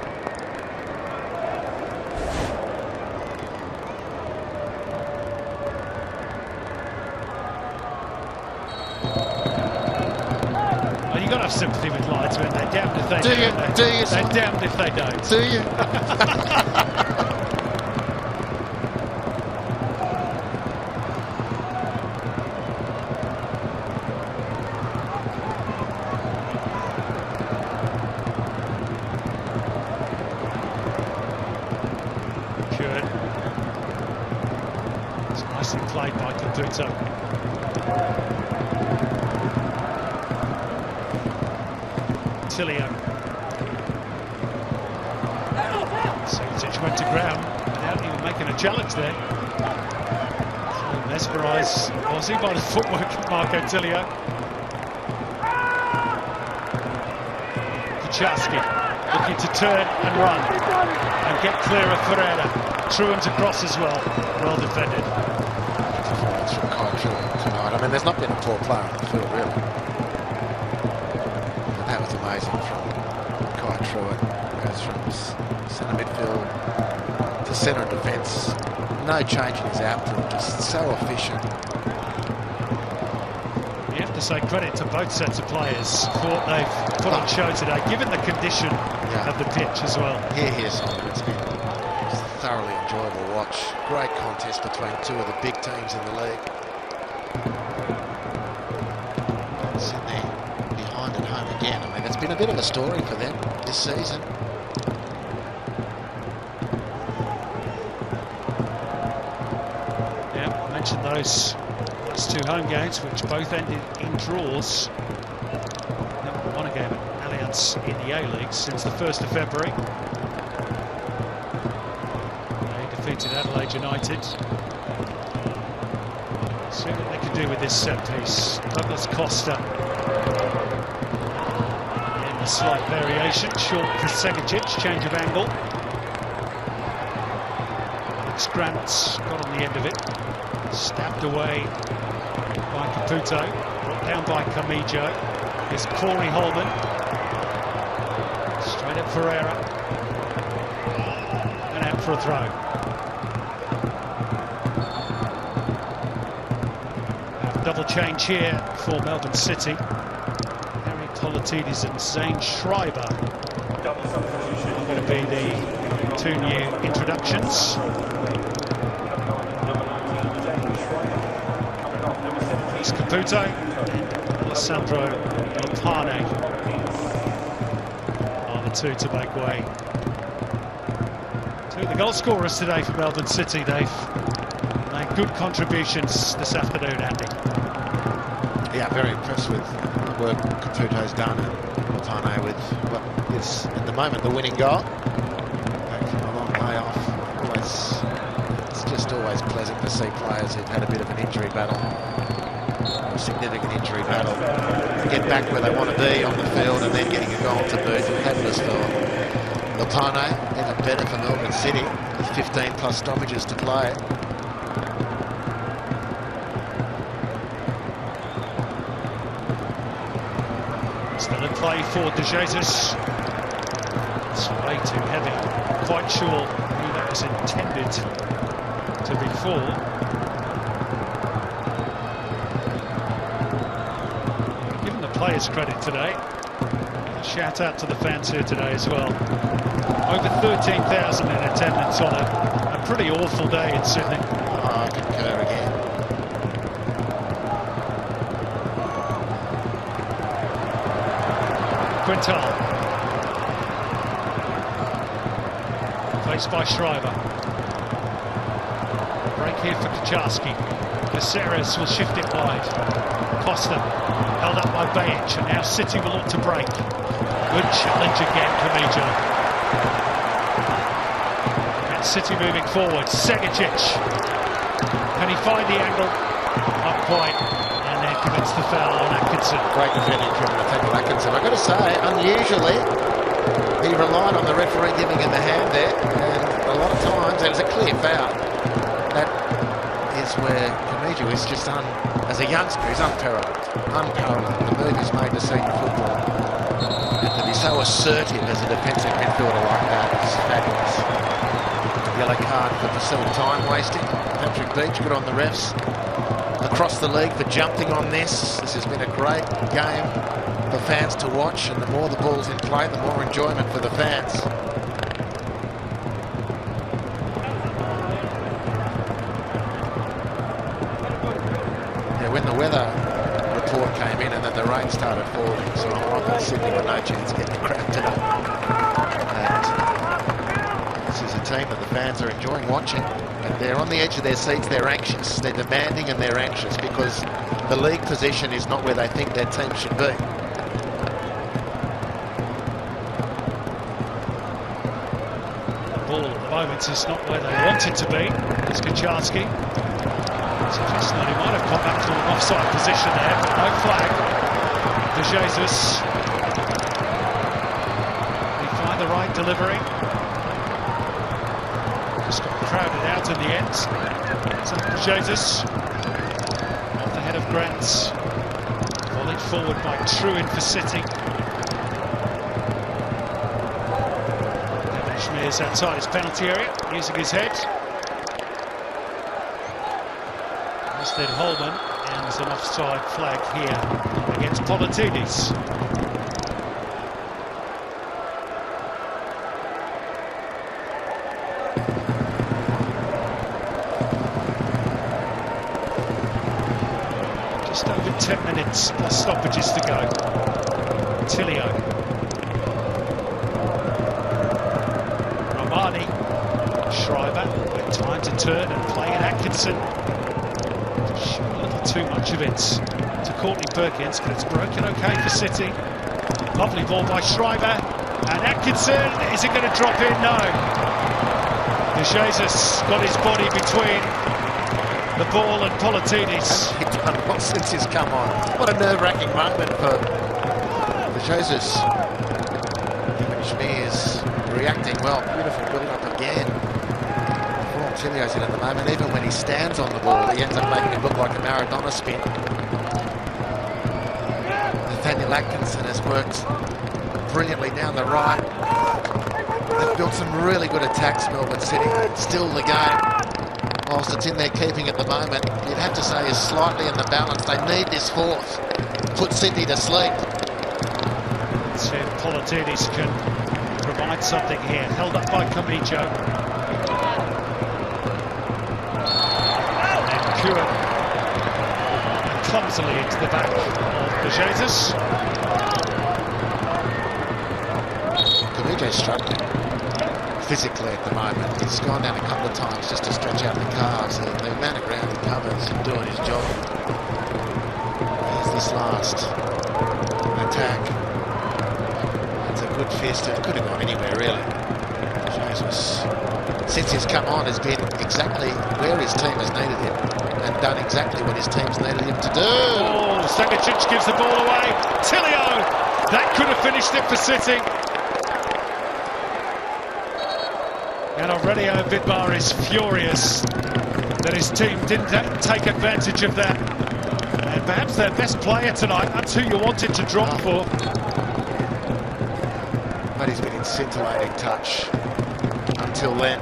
Well, you've got to have sympathy with linesmen. They're damned if they do. They're damned if they don't. Do you? Played by Costa. Tilio. Segacic went to ground without even making a challenge there. So mesmerised was he by the footwork of Marco Tilio. Kucharski looking to turn and run and get clear of Ferreira. Truan's across as well. Well defended. Tonight. I mean, there's not been a poor player on the field, really. But that was amazing from Kai Truant. Goes from centre midfield to centre defence. No change in his output, just so efficient. You have to say credit to both sets of players for what they've put on show today, given the condition of the pitch as well. Here, Simon. It's been a thoroughly enjoyable watch. Great contest between two of the big teams in the league. Sydney behind at home again. I mean, it's been a bit of a story for them this season. Yeah, I mentioned those last two home games, which both ended in draws. Never won a game at Allianz in the A-League since the 1st of February. They defeated Adelaide United. See what they can do with this set piece. Douglas Costa. Again, a slight variation. Short for Segacic, change of angle. Alex Grant got on the end of it. Stabbed away by Caputo. Brought down by Camijo. Here's Corey Holman. Straight at Ferreira. And out for a throw. Double change here for Melbourne City. Harry Kolatides and Zane Schreiber are going to be the two new introductions. It's Caputo and Alessandro Lopane are the two to make way. Two of the goal scorers today for Melbourne City. They've made good contributions this afternoon, Andy. Yeah, very impressed with the work Caputo's done and Lopane with what is at the moment the winning goal. Back from a long layoff. It's just always pleasant to see players who've had a bit of an injury battle, a significant injury battle, get back where they want to be on the field and then getting a goal to boot. Fabulous for Lopane, even better for Melbourne City with 15 plus stoppages to play. Still in play for De Jesus. It's way too heavy. Quite sure who that was intended to be full. Giving the players credit today. A shout out to the fans here today as well. Over 13,000 in attendance on a pretty awful day in Sydney. Oh, I concur again. Quintal. Faced by Schreiber. Break here for Kaczarski. Caceres will shift it wide. Costa held up by Bajic, and now City will look to break. Good challenge again, Camijo. And City moving forward. Segicic. Can he find the angle? Not quite. And then commits the foul on Atkinson. Great defending from Nathaniel Atkinson. I've got to say, unusually, he relied on the referee giving him a hand there, and a lot of times there was a clear foul. That is where Camijo is just as a youngster, he's unparalleled. The move he's made to senior football. And to be so assertive as a defensive midfielder like that is fabulous. Yellow card for perceived time wasting. Patrick Beach, good on the refs. Across the league for jumping on this. This has been a great game for fans to watch, and the more the ball's in play, the more enjoyment for the fans. Yeah, when the weather report came in and then the rain started falling, so I'm up in Sydney with no chance of getting the crowd today. And this is a team that the fans are enjoying watching. And they're on the edge of their seats, they're anxious, they're demanding and they're anxious because the league position is not where they think their team should be. The ball at the moment is not where they want it to be. It's Kaczarski. Suggesting that he might have come back to an offside position there, but no flag. De Jesus. Did he find the right delivery? Just got crowded out in the end. So Jesus off the head of Grant. Volleyed forward by Truin for City. Devin Schmears outside his penalty area, using his head. Instead Holman, and there's an offside flag here against Politidis. Just over 10 minutes plus stoppages to go. Tilio. Romani. Schreiber with time to turn and play in Atkinson. Just a little too much of it to Courtney Perkins, but it's broken okay for City. Lovely ball by Schreiber. And Atkinson, is it going to drop in? No. De Jesus got his body between the ball and Politidis. He's done well since he's come on. What a nerve-wracking moment for De Jesus. Devin Schmears reacting well. Beautiful build-up again. Tilio's in at the moment. Even when he stands on the ball, he ends up making it look like a Maradona spin. Nathaniel Atkinson has worked brilliantly down the right. They've built some really good attacks, Melbourne City. Still the game, whilst it's in their keeping at the moment, you'd have to say is slightly in the balance. They need this fourth. Put Sydney to sleep. Let's see if Politidis can provide something here. Held up by Camijo. And clumsily into the back of De Jesus. Camijo's struggling physically at the moment. He's gone down a couple of times just to stretch out the calves. The amount of ground he covers and doing his job. Here's this last attack. It's a good fist. It could have gone anywhere, really. Jesus, since he's come on, has been exactly where his team has needed him and done exactly what his team's needed him to do. Oh, Segicic gives the ball away. Tilio, that could have finished it for City. And Aurelio Vidmar is furious that his team didn't take advantage of that. And perhaps their best player tonight, that's who you wanted to drop for. But he's been in scintillating touch until then.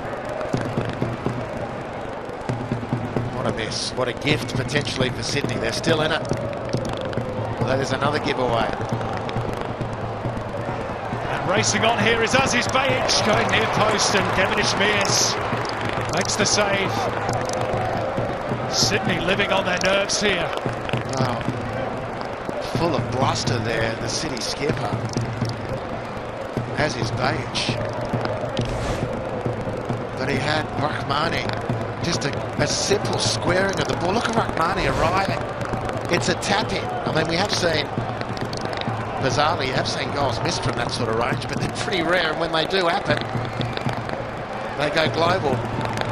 What a miss. What a gift potentially for Sydney. They're still in it. Although there's another giveaway. And racing on here is Aziz Bayic going near post, and Kevin Mears makes the save. Sydney living on their nerves here. Wow. Full of bluster there, the City skipper. Aziz Bayic. But he had Rahmani. Just a simple squaring of the ball. Look at Rahmani arriving. It's a tap-in. I mean, we have seen, bizarrely, you have seen goals missed from that sort of range, but they're pretty rare, and when they do happen, they go global,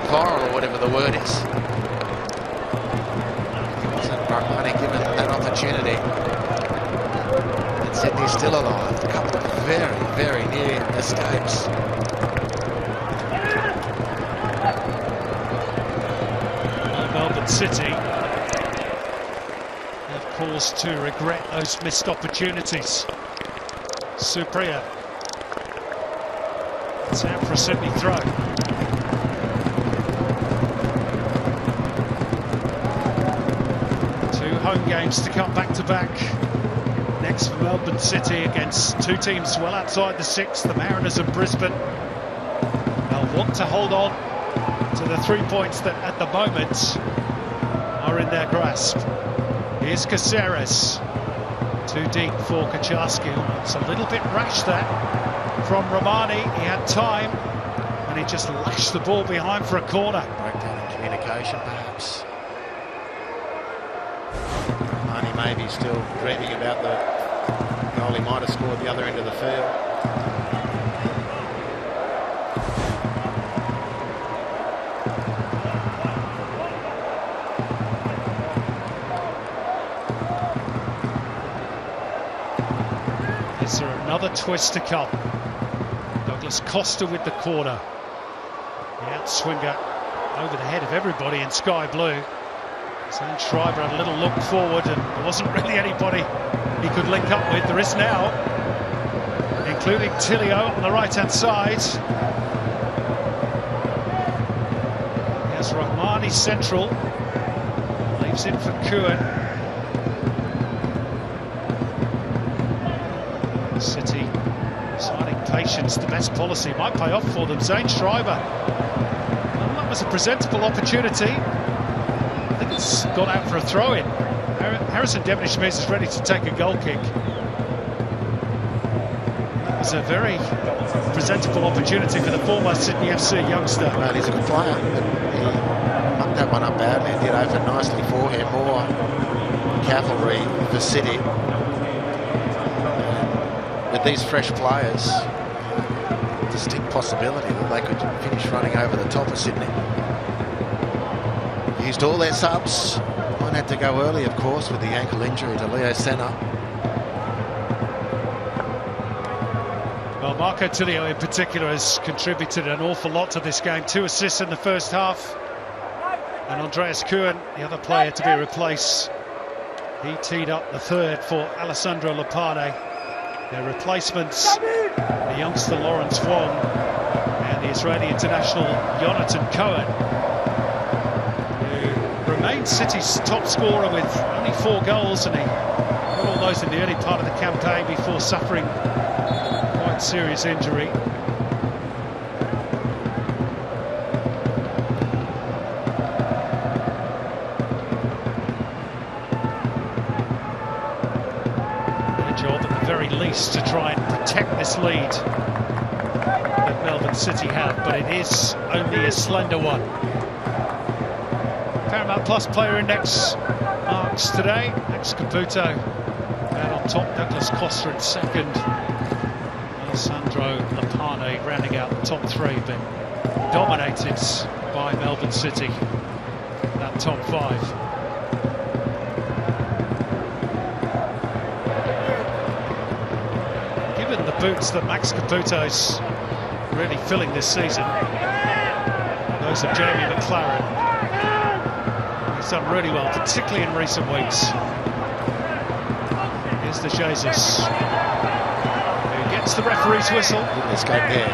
viral, or whatever the word is. Wasn't Rahmani given that opportunity? And Sydney's still alive. A couple of very, very near escapes. Melbourne City have cause to regret those missed opportunities. Supriya. It's out for a Sydney throw. Two home games to come back to back. Next for Melbourne City against two teams well outside the six, the Mariners and Brisbane. They'll want to hold on to the 3 points that at the moment are in their grasp. Here's Caceres. Too deep for Kaczarski. It's a little bit rash that from Romani. He had time and he just lashed the ball behind for a corner. Breakdown in communication, perhaps. Romani maybe still dreaming about the goal he might have scored the other end of the field. Is there another twist to come? Douglas Costa with the corner. The outswinger over the head of everybody in sky blue. Zane Schreiber had a little look forward and there wasn't really anybody he could link up with. There is now, including Tilio on the right-hand side. Here's Rahmani central. Leaves in for Kuhn. City deciding patience, the best policy, might pay off for them. Zane Schreiber. Well, that was a presentable opportunity. I think it's gone out for a throw-in. Harrison Devonish-Mears is ready to take a goal kick. That was a very presentable opportunity for the former Sydney FC youngster. Well, he's a good player. He mucked that one up badly and did open nicely for him. More cavalry for City. With these fresh players, distinct possibility that they could finish running over the top of Sydney. Used all their subs. One had to go early, of course, with the ankle injury to Leo Senna. Well, Marco Tilio in particular has contributed an awful lot to this game. 2 assists in the first half. And Andreas Kuhn, the other player to be replaced, he teed up the third for Alessandro Lopane. Their replacements, the youngster Lawrence Wong and the Israeli international Jonathan Cohen, who remains City's top scorer with only 4 goals, and he got all those in the early part of the campaign before suffering quite serious injury. To try and protect this lead that Melbourne City have, but it is only a slender one. Paramount Plus Player Index marks today. Max Caputo out on top, Douglas Costa in second, Alessandro Lopane rounding out the top 3, but dominated by Melbourne City, that top 5. The boots that Max Caputo's really filling this season, those of Jamie McLaren. He's done really well, particularly in recent weeks. Here's De Jesus, who gets the referee's whistle. Escape there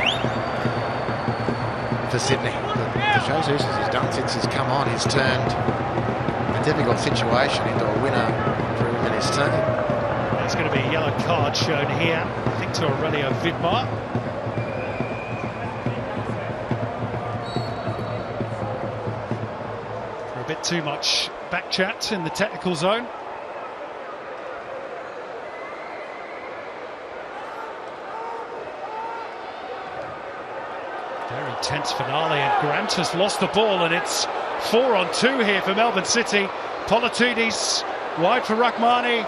for Sydney. The Jesus, as he's done since he's come on, he's turned a difficult situation into a winner for him and his team. There's going to be a yellow card shown here, I think to Aurelio Vidmar. For a bit too much back chat in the technical zone. Very tense finale, and Grant has lost the ball, and it's 4-on-2 here for Melbourne City. Politudis wide for Rahmani.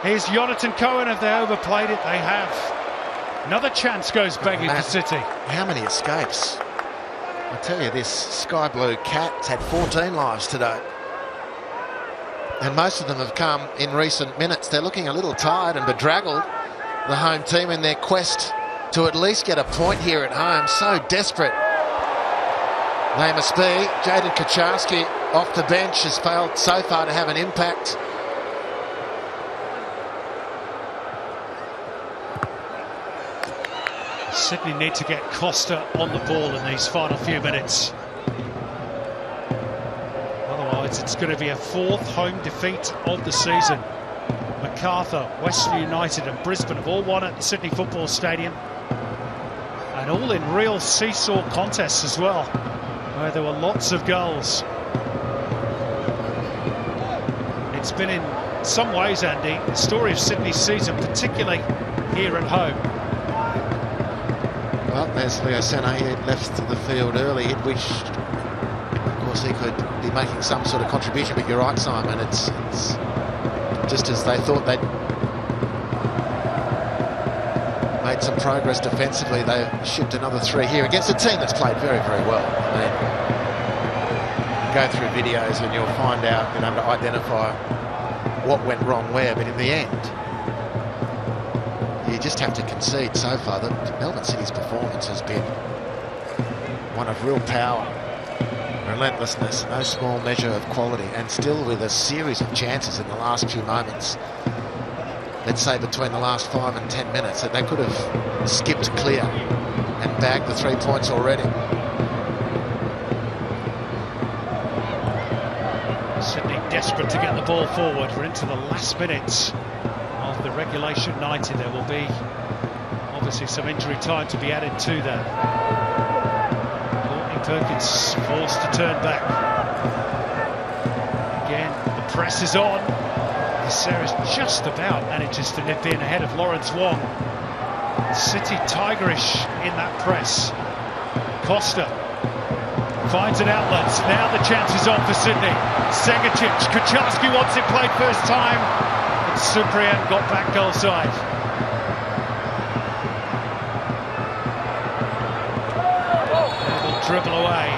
Here's Jonathan Cohen. Have they overplayed it? They have. Another chance goes begging for City. How many escapes? I tell you, this sky blue cat's had 14 lives today. And most of them have come in recent minutes. They're looking a little tired and bedraggled, the home team, in their quest to at least get a point here at home. So desperate they must be. Jaden Kucharski off the bench has failed so far to have an impact. Sydney need to get Costa on the ball in these final few minutes. Otherwise, it's going to be a 4th home defeat of the season. Macarthur, Western United and Brisbane have all won at the Sydney Football Stadium. And all in real seesaw contests as well, where there were lots of goals. It's been in some ways, Andy, the story of Sydney's season, particularly here at home. Well, there's Leo Senna. He left the field early. He'd wished, of course, he could be making some sort of contribution, but you're right, Simon. It's just as they thought they'd made some progress defensively, they shipped another 3 here against a team that's played very, very well. I mean, go through videos and you'll find out, being able to identify what went wrong where, but in the end, you just have to concede so far that Melbourne City's performance has been one of real power, relentlessness, no small measure of quality, and still with a series of chances in the last few moments. Let's say between the last 5 and 10 minutes, that they could have skipped clear and bagged the 3 points already. Sydney desperate to get the ball forward. We're into the last minutes of the regulation 90. There will be obviously some injury time to be added to that. Courtney Perkins forced to turn back. Again, the press is on. Sarah's just about manages to nip in ahead of Lawrence Wong. City tigerish in that press. Costa finds an outlet. Now the chance is on for Sydney. Segacic, Kucharski wants it played first time. And Supriyan got back goal side. They will dribble away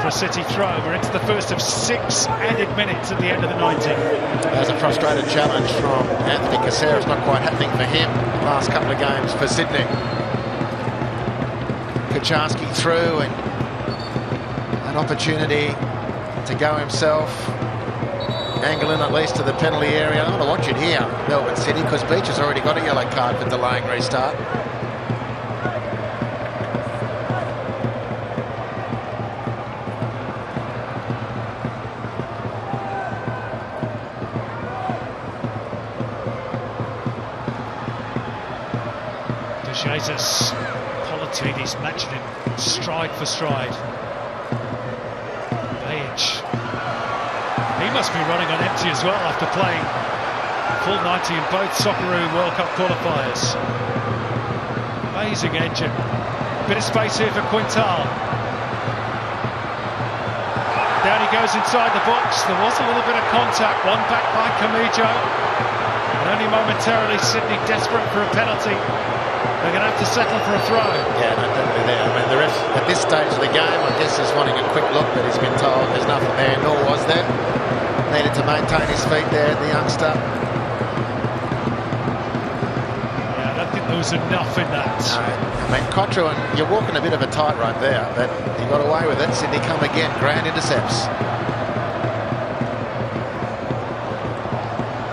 for a City throw. We're into the first of 6 added minutes at the end of the 90. There's a frustrated challenge from Anthony Caceres. It's not quite happening for him the last couple of games for Sydney. Kucharski through, and an opportunity to go himself. Angle in at least to the penalty area. I want to watch it here, Melbourne City, because Beach has already got a yellow card for delaying restart. Jesus, Politudis matching him stride for stride. Page. He must be running on empty as well after playing full 90 in both Socceroo World Cup qualifiers. Amazing engine. Bit of space here for Quintal. Down he goes inside the box. There was a little bit of contact. One back by Camijo. And only momentarily Sydney desperate for a penalty. They're going to have to settle for a throw. Yeah, no, definitely there. I mean, the ref at this stage of the game, I guess, is wanting a quick look, but he's been told there's nothing there, nor was there. Needed to maintain his feet there, the youngster. Yeah, I don't think there was enough in that. No, I mean, Cottrell, and you're walking a bit of a tightrope there, but he got away with it. Sydney come again, grand intercepts.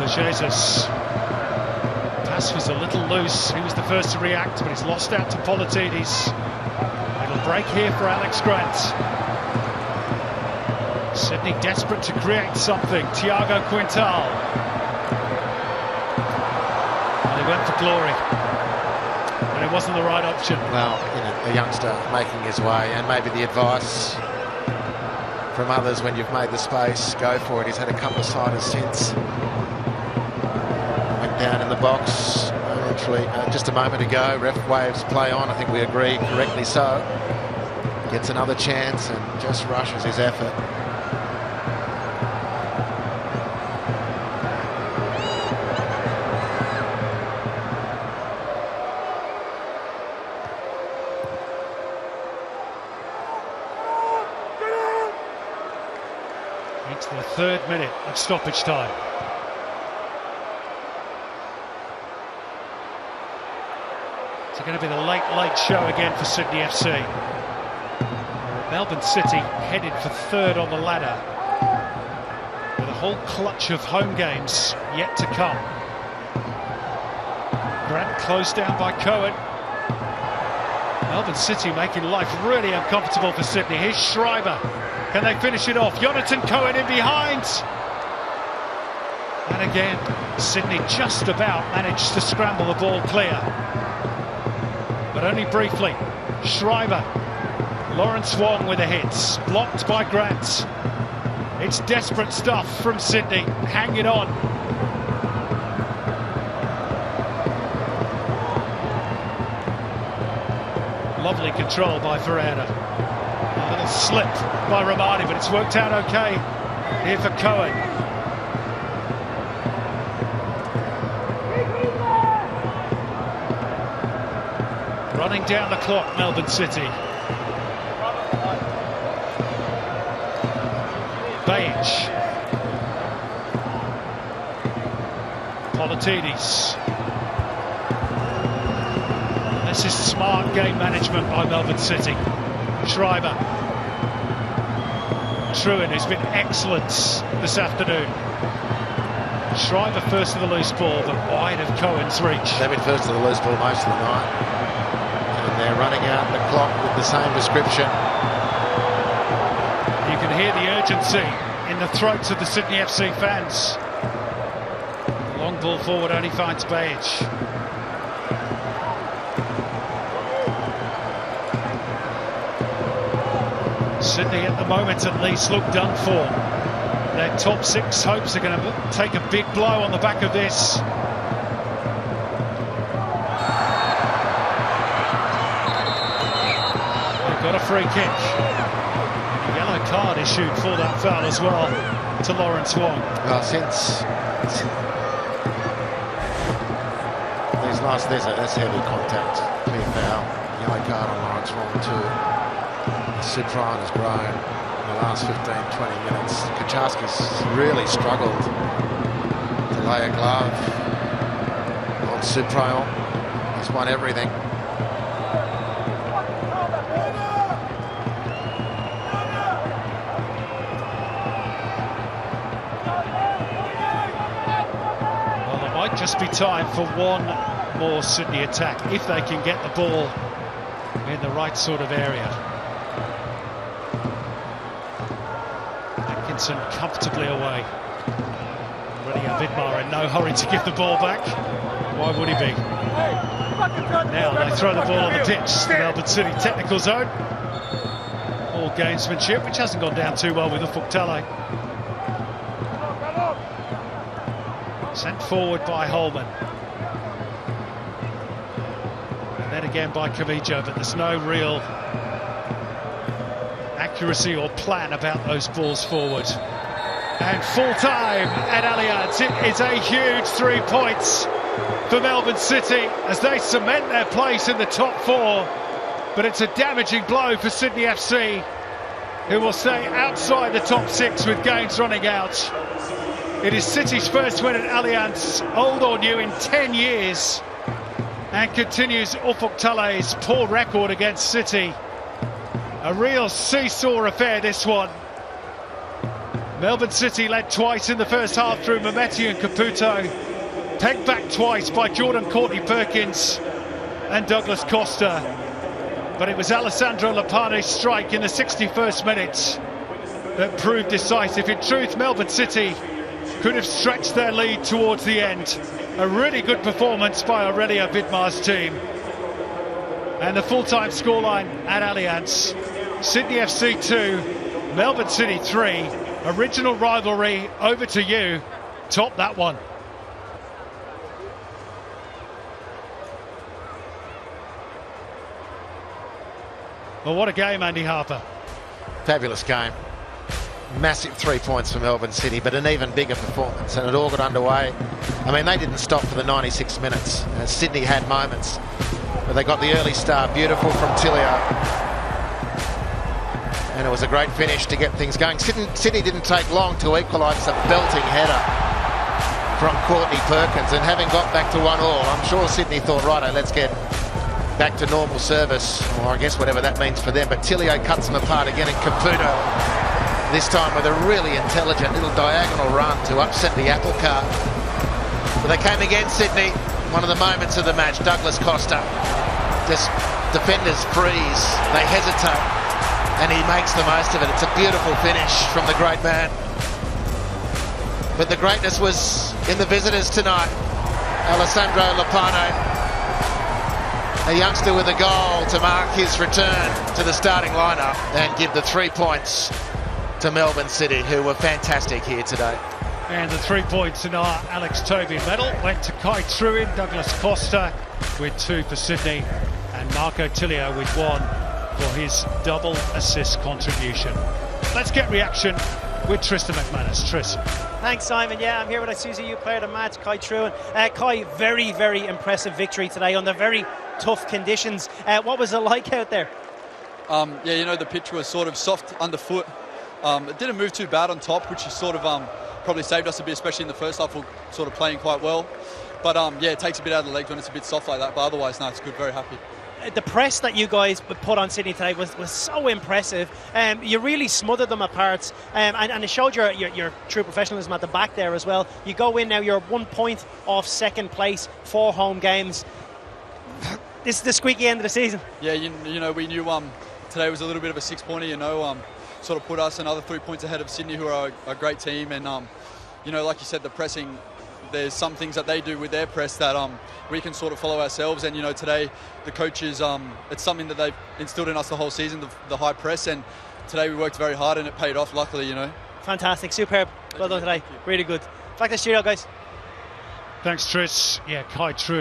Jesus. Pass was a little loose. He was the first to react, but he's lost out to Politudis. It'll break here for Alex Grant. Sydney desperate to create something. Tiago Quintal. And they went for glory, but it wasn't the right option. Well, a youngster making his way, and maybe the advice from others when you've made the space, go for it. He's had a couple of sliders since. Went down in the box literally just a moment ago. Ref waves play on. I think we agree, correctly so. Gets another chance and just rushes his effort. Into the 3rd minute of stoppage time. It's going to be the late show again for Sydney FC. Melbourne City headed for 3rd on the ladder, with a whole clutch of home games yet to come. Grant closed down by Cohen. Melbourne City making life really uncomfortable for Sydney. Here's Schreiber. Can they finish it off? Jonathan Cohen in behind. And again, Sydney just about managed to scramble the ball clear, but only briefly. Schreiber. Lawrence Wong with the hits. Blocked by Grant. It's desperate stuff from Sydney. Hanging on. Lovely control by Ferreira. A little slip by Romani, but it's worked out okay here for Cohen. Running down the clock, Melbourne City. Bajic. Politidis. This is smart game management by Melbourne City. Schreiber. Truin, who's been excellent this afternoon. Schreiber first to the loose ball, but wide of Cohen's reach. They've been first to the loose ball most of the night, and they're running out the clock with the same description. You can hear the urgency in the throats of the Sydney FC fans. Long ball forward only finds Bajic. Sydney at the moment at least look done for. Their top 6 hopes are going to take a big blow on the back of this. They've got a free kick. A yellow card issued for that foul as well to Lawrence Wong. Well, since these last, that's heavy contact, clear foul, yellow card on Lawrence Wong too. Supron has grown in the last 15-20 minutes. Kaczarski's really struggled to lay a glove on Supron. He's won everything. Well, there might just be time for one more Sydney attack if they can get the ball in the right sort of area. Comfortably away. Already Vidmar in no hurry to give the ball back. Why would he be? Now they throw the ball on the pitch. The Melbourne City technical zone. All gamesmanship, which hasn't gone down too well with Ufuk Talay. Sent forward by Holman. And then again by Camijo, but there's no real accuracy or plan about those balls forward. And full time at Allianz. It is a huge 3 points for Melbourne City as they cement their place in the top 4. But it's a damaging blow for Sydney FC, who will stay outside the top 6 with games running out. It is City's first win at Allianz, old or new, in 10 years, and continues Ufuk Talay's poor record against City. A real seesaw affair, this one. Melbourne City led twice in the first half through Mehmeti and Caputo, pegged back twice by Jordan Courtney-Perkins and Douglas Costa. But it was Alessandro Lapane's strike in the 61st minute that proved decisive. In truth, Melbourne City could have stretched their lead towards the end. A really good performance by Aurelia Vidmar's team. And the full-time scoreline at Allianz: Sydney FC 2, Melbourne City 3. Original rivalry, over to you. Top that one. Well, what a game, Andy Harper. Fabulous game. Massive 3 points for Melbourne City, but an even bigger performance, and it all got underway. I mean, they didn't stop for the 96 minutes. Sydney had moments, but they got the early start. Beautiful from Tilio. And it was a great finish to get things going. Sydney didn't take long to equalise a belting header from Courtney Perkins, and having got back to 1-1, I'm sure Sydney thought, righto, let's get back to normal service, or I guess whatever that means for them. But Tilio cuts them apart again, and Caputo, this time with a really intelligent little diagonal run to upset the apple cart. But they came again, Sydney. One of the moments of the match, Douglas Costa. Just defenders freeze, they hesitate, and he makes the most of it. It's a beautiful finish from the great man. But the greatness was in the visitors tonight. Alessandro Lopano, a youngster with a goal to mark his return to the starting lineup and give the 3 points to Melbourne City, who were fantastic here today. And the 3 points in our Alex Tobin medal went to Kai Truin, Douglas Costa with 2 for Sydney, and Marco Tilio with 1 for his double assist contribution. Let's get reaction with Tristan McManus. Tris. Thanks, Simon. Yeah, I'm here with Isuzu UTE player of the match, Kai Truin. Kai, very, very impressive victory today under very tough conditions. What was it like out there? Yeah, you know, the pitch was sort of soft underfoot. It didn't move too bad on top, which is sort of probably saved us a bit, especially in the first half. We're sort of playing quite well. But yeah, it takes a bit out of the legs when it's a bit soft like that. But otherwise, no, it's good. Very happy. The press that you guys put on Sydney today was so impressive. You really smothered them apart, and it showed your true professionalism at the back there as well. You go in now, you're 1 point off second place, 4 home games. This is the squeaky end of the season. Yeah, you know, we knew today was a little bit of a 6-pointer, you know, sort of put us another 3 points ahead of Sydney, who are a great team. And, you know, like you said, the pressing, there's some things that they do with their press that we can sort of follow ourselves. And, you know, today the coaches, it's something that they've instilled in us the whole season, the high press. And today we worked very hard and it paid off, luckily, you know. Fantastic, superb. Well done today. Really good. Back to the studio, guys. Thanks, Tris. Yeah, Kai Truin.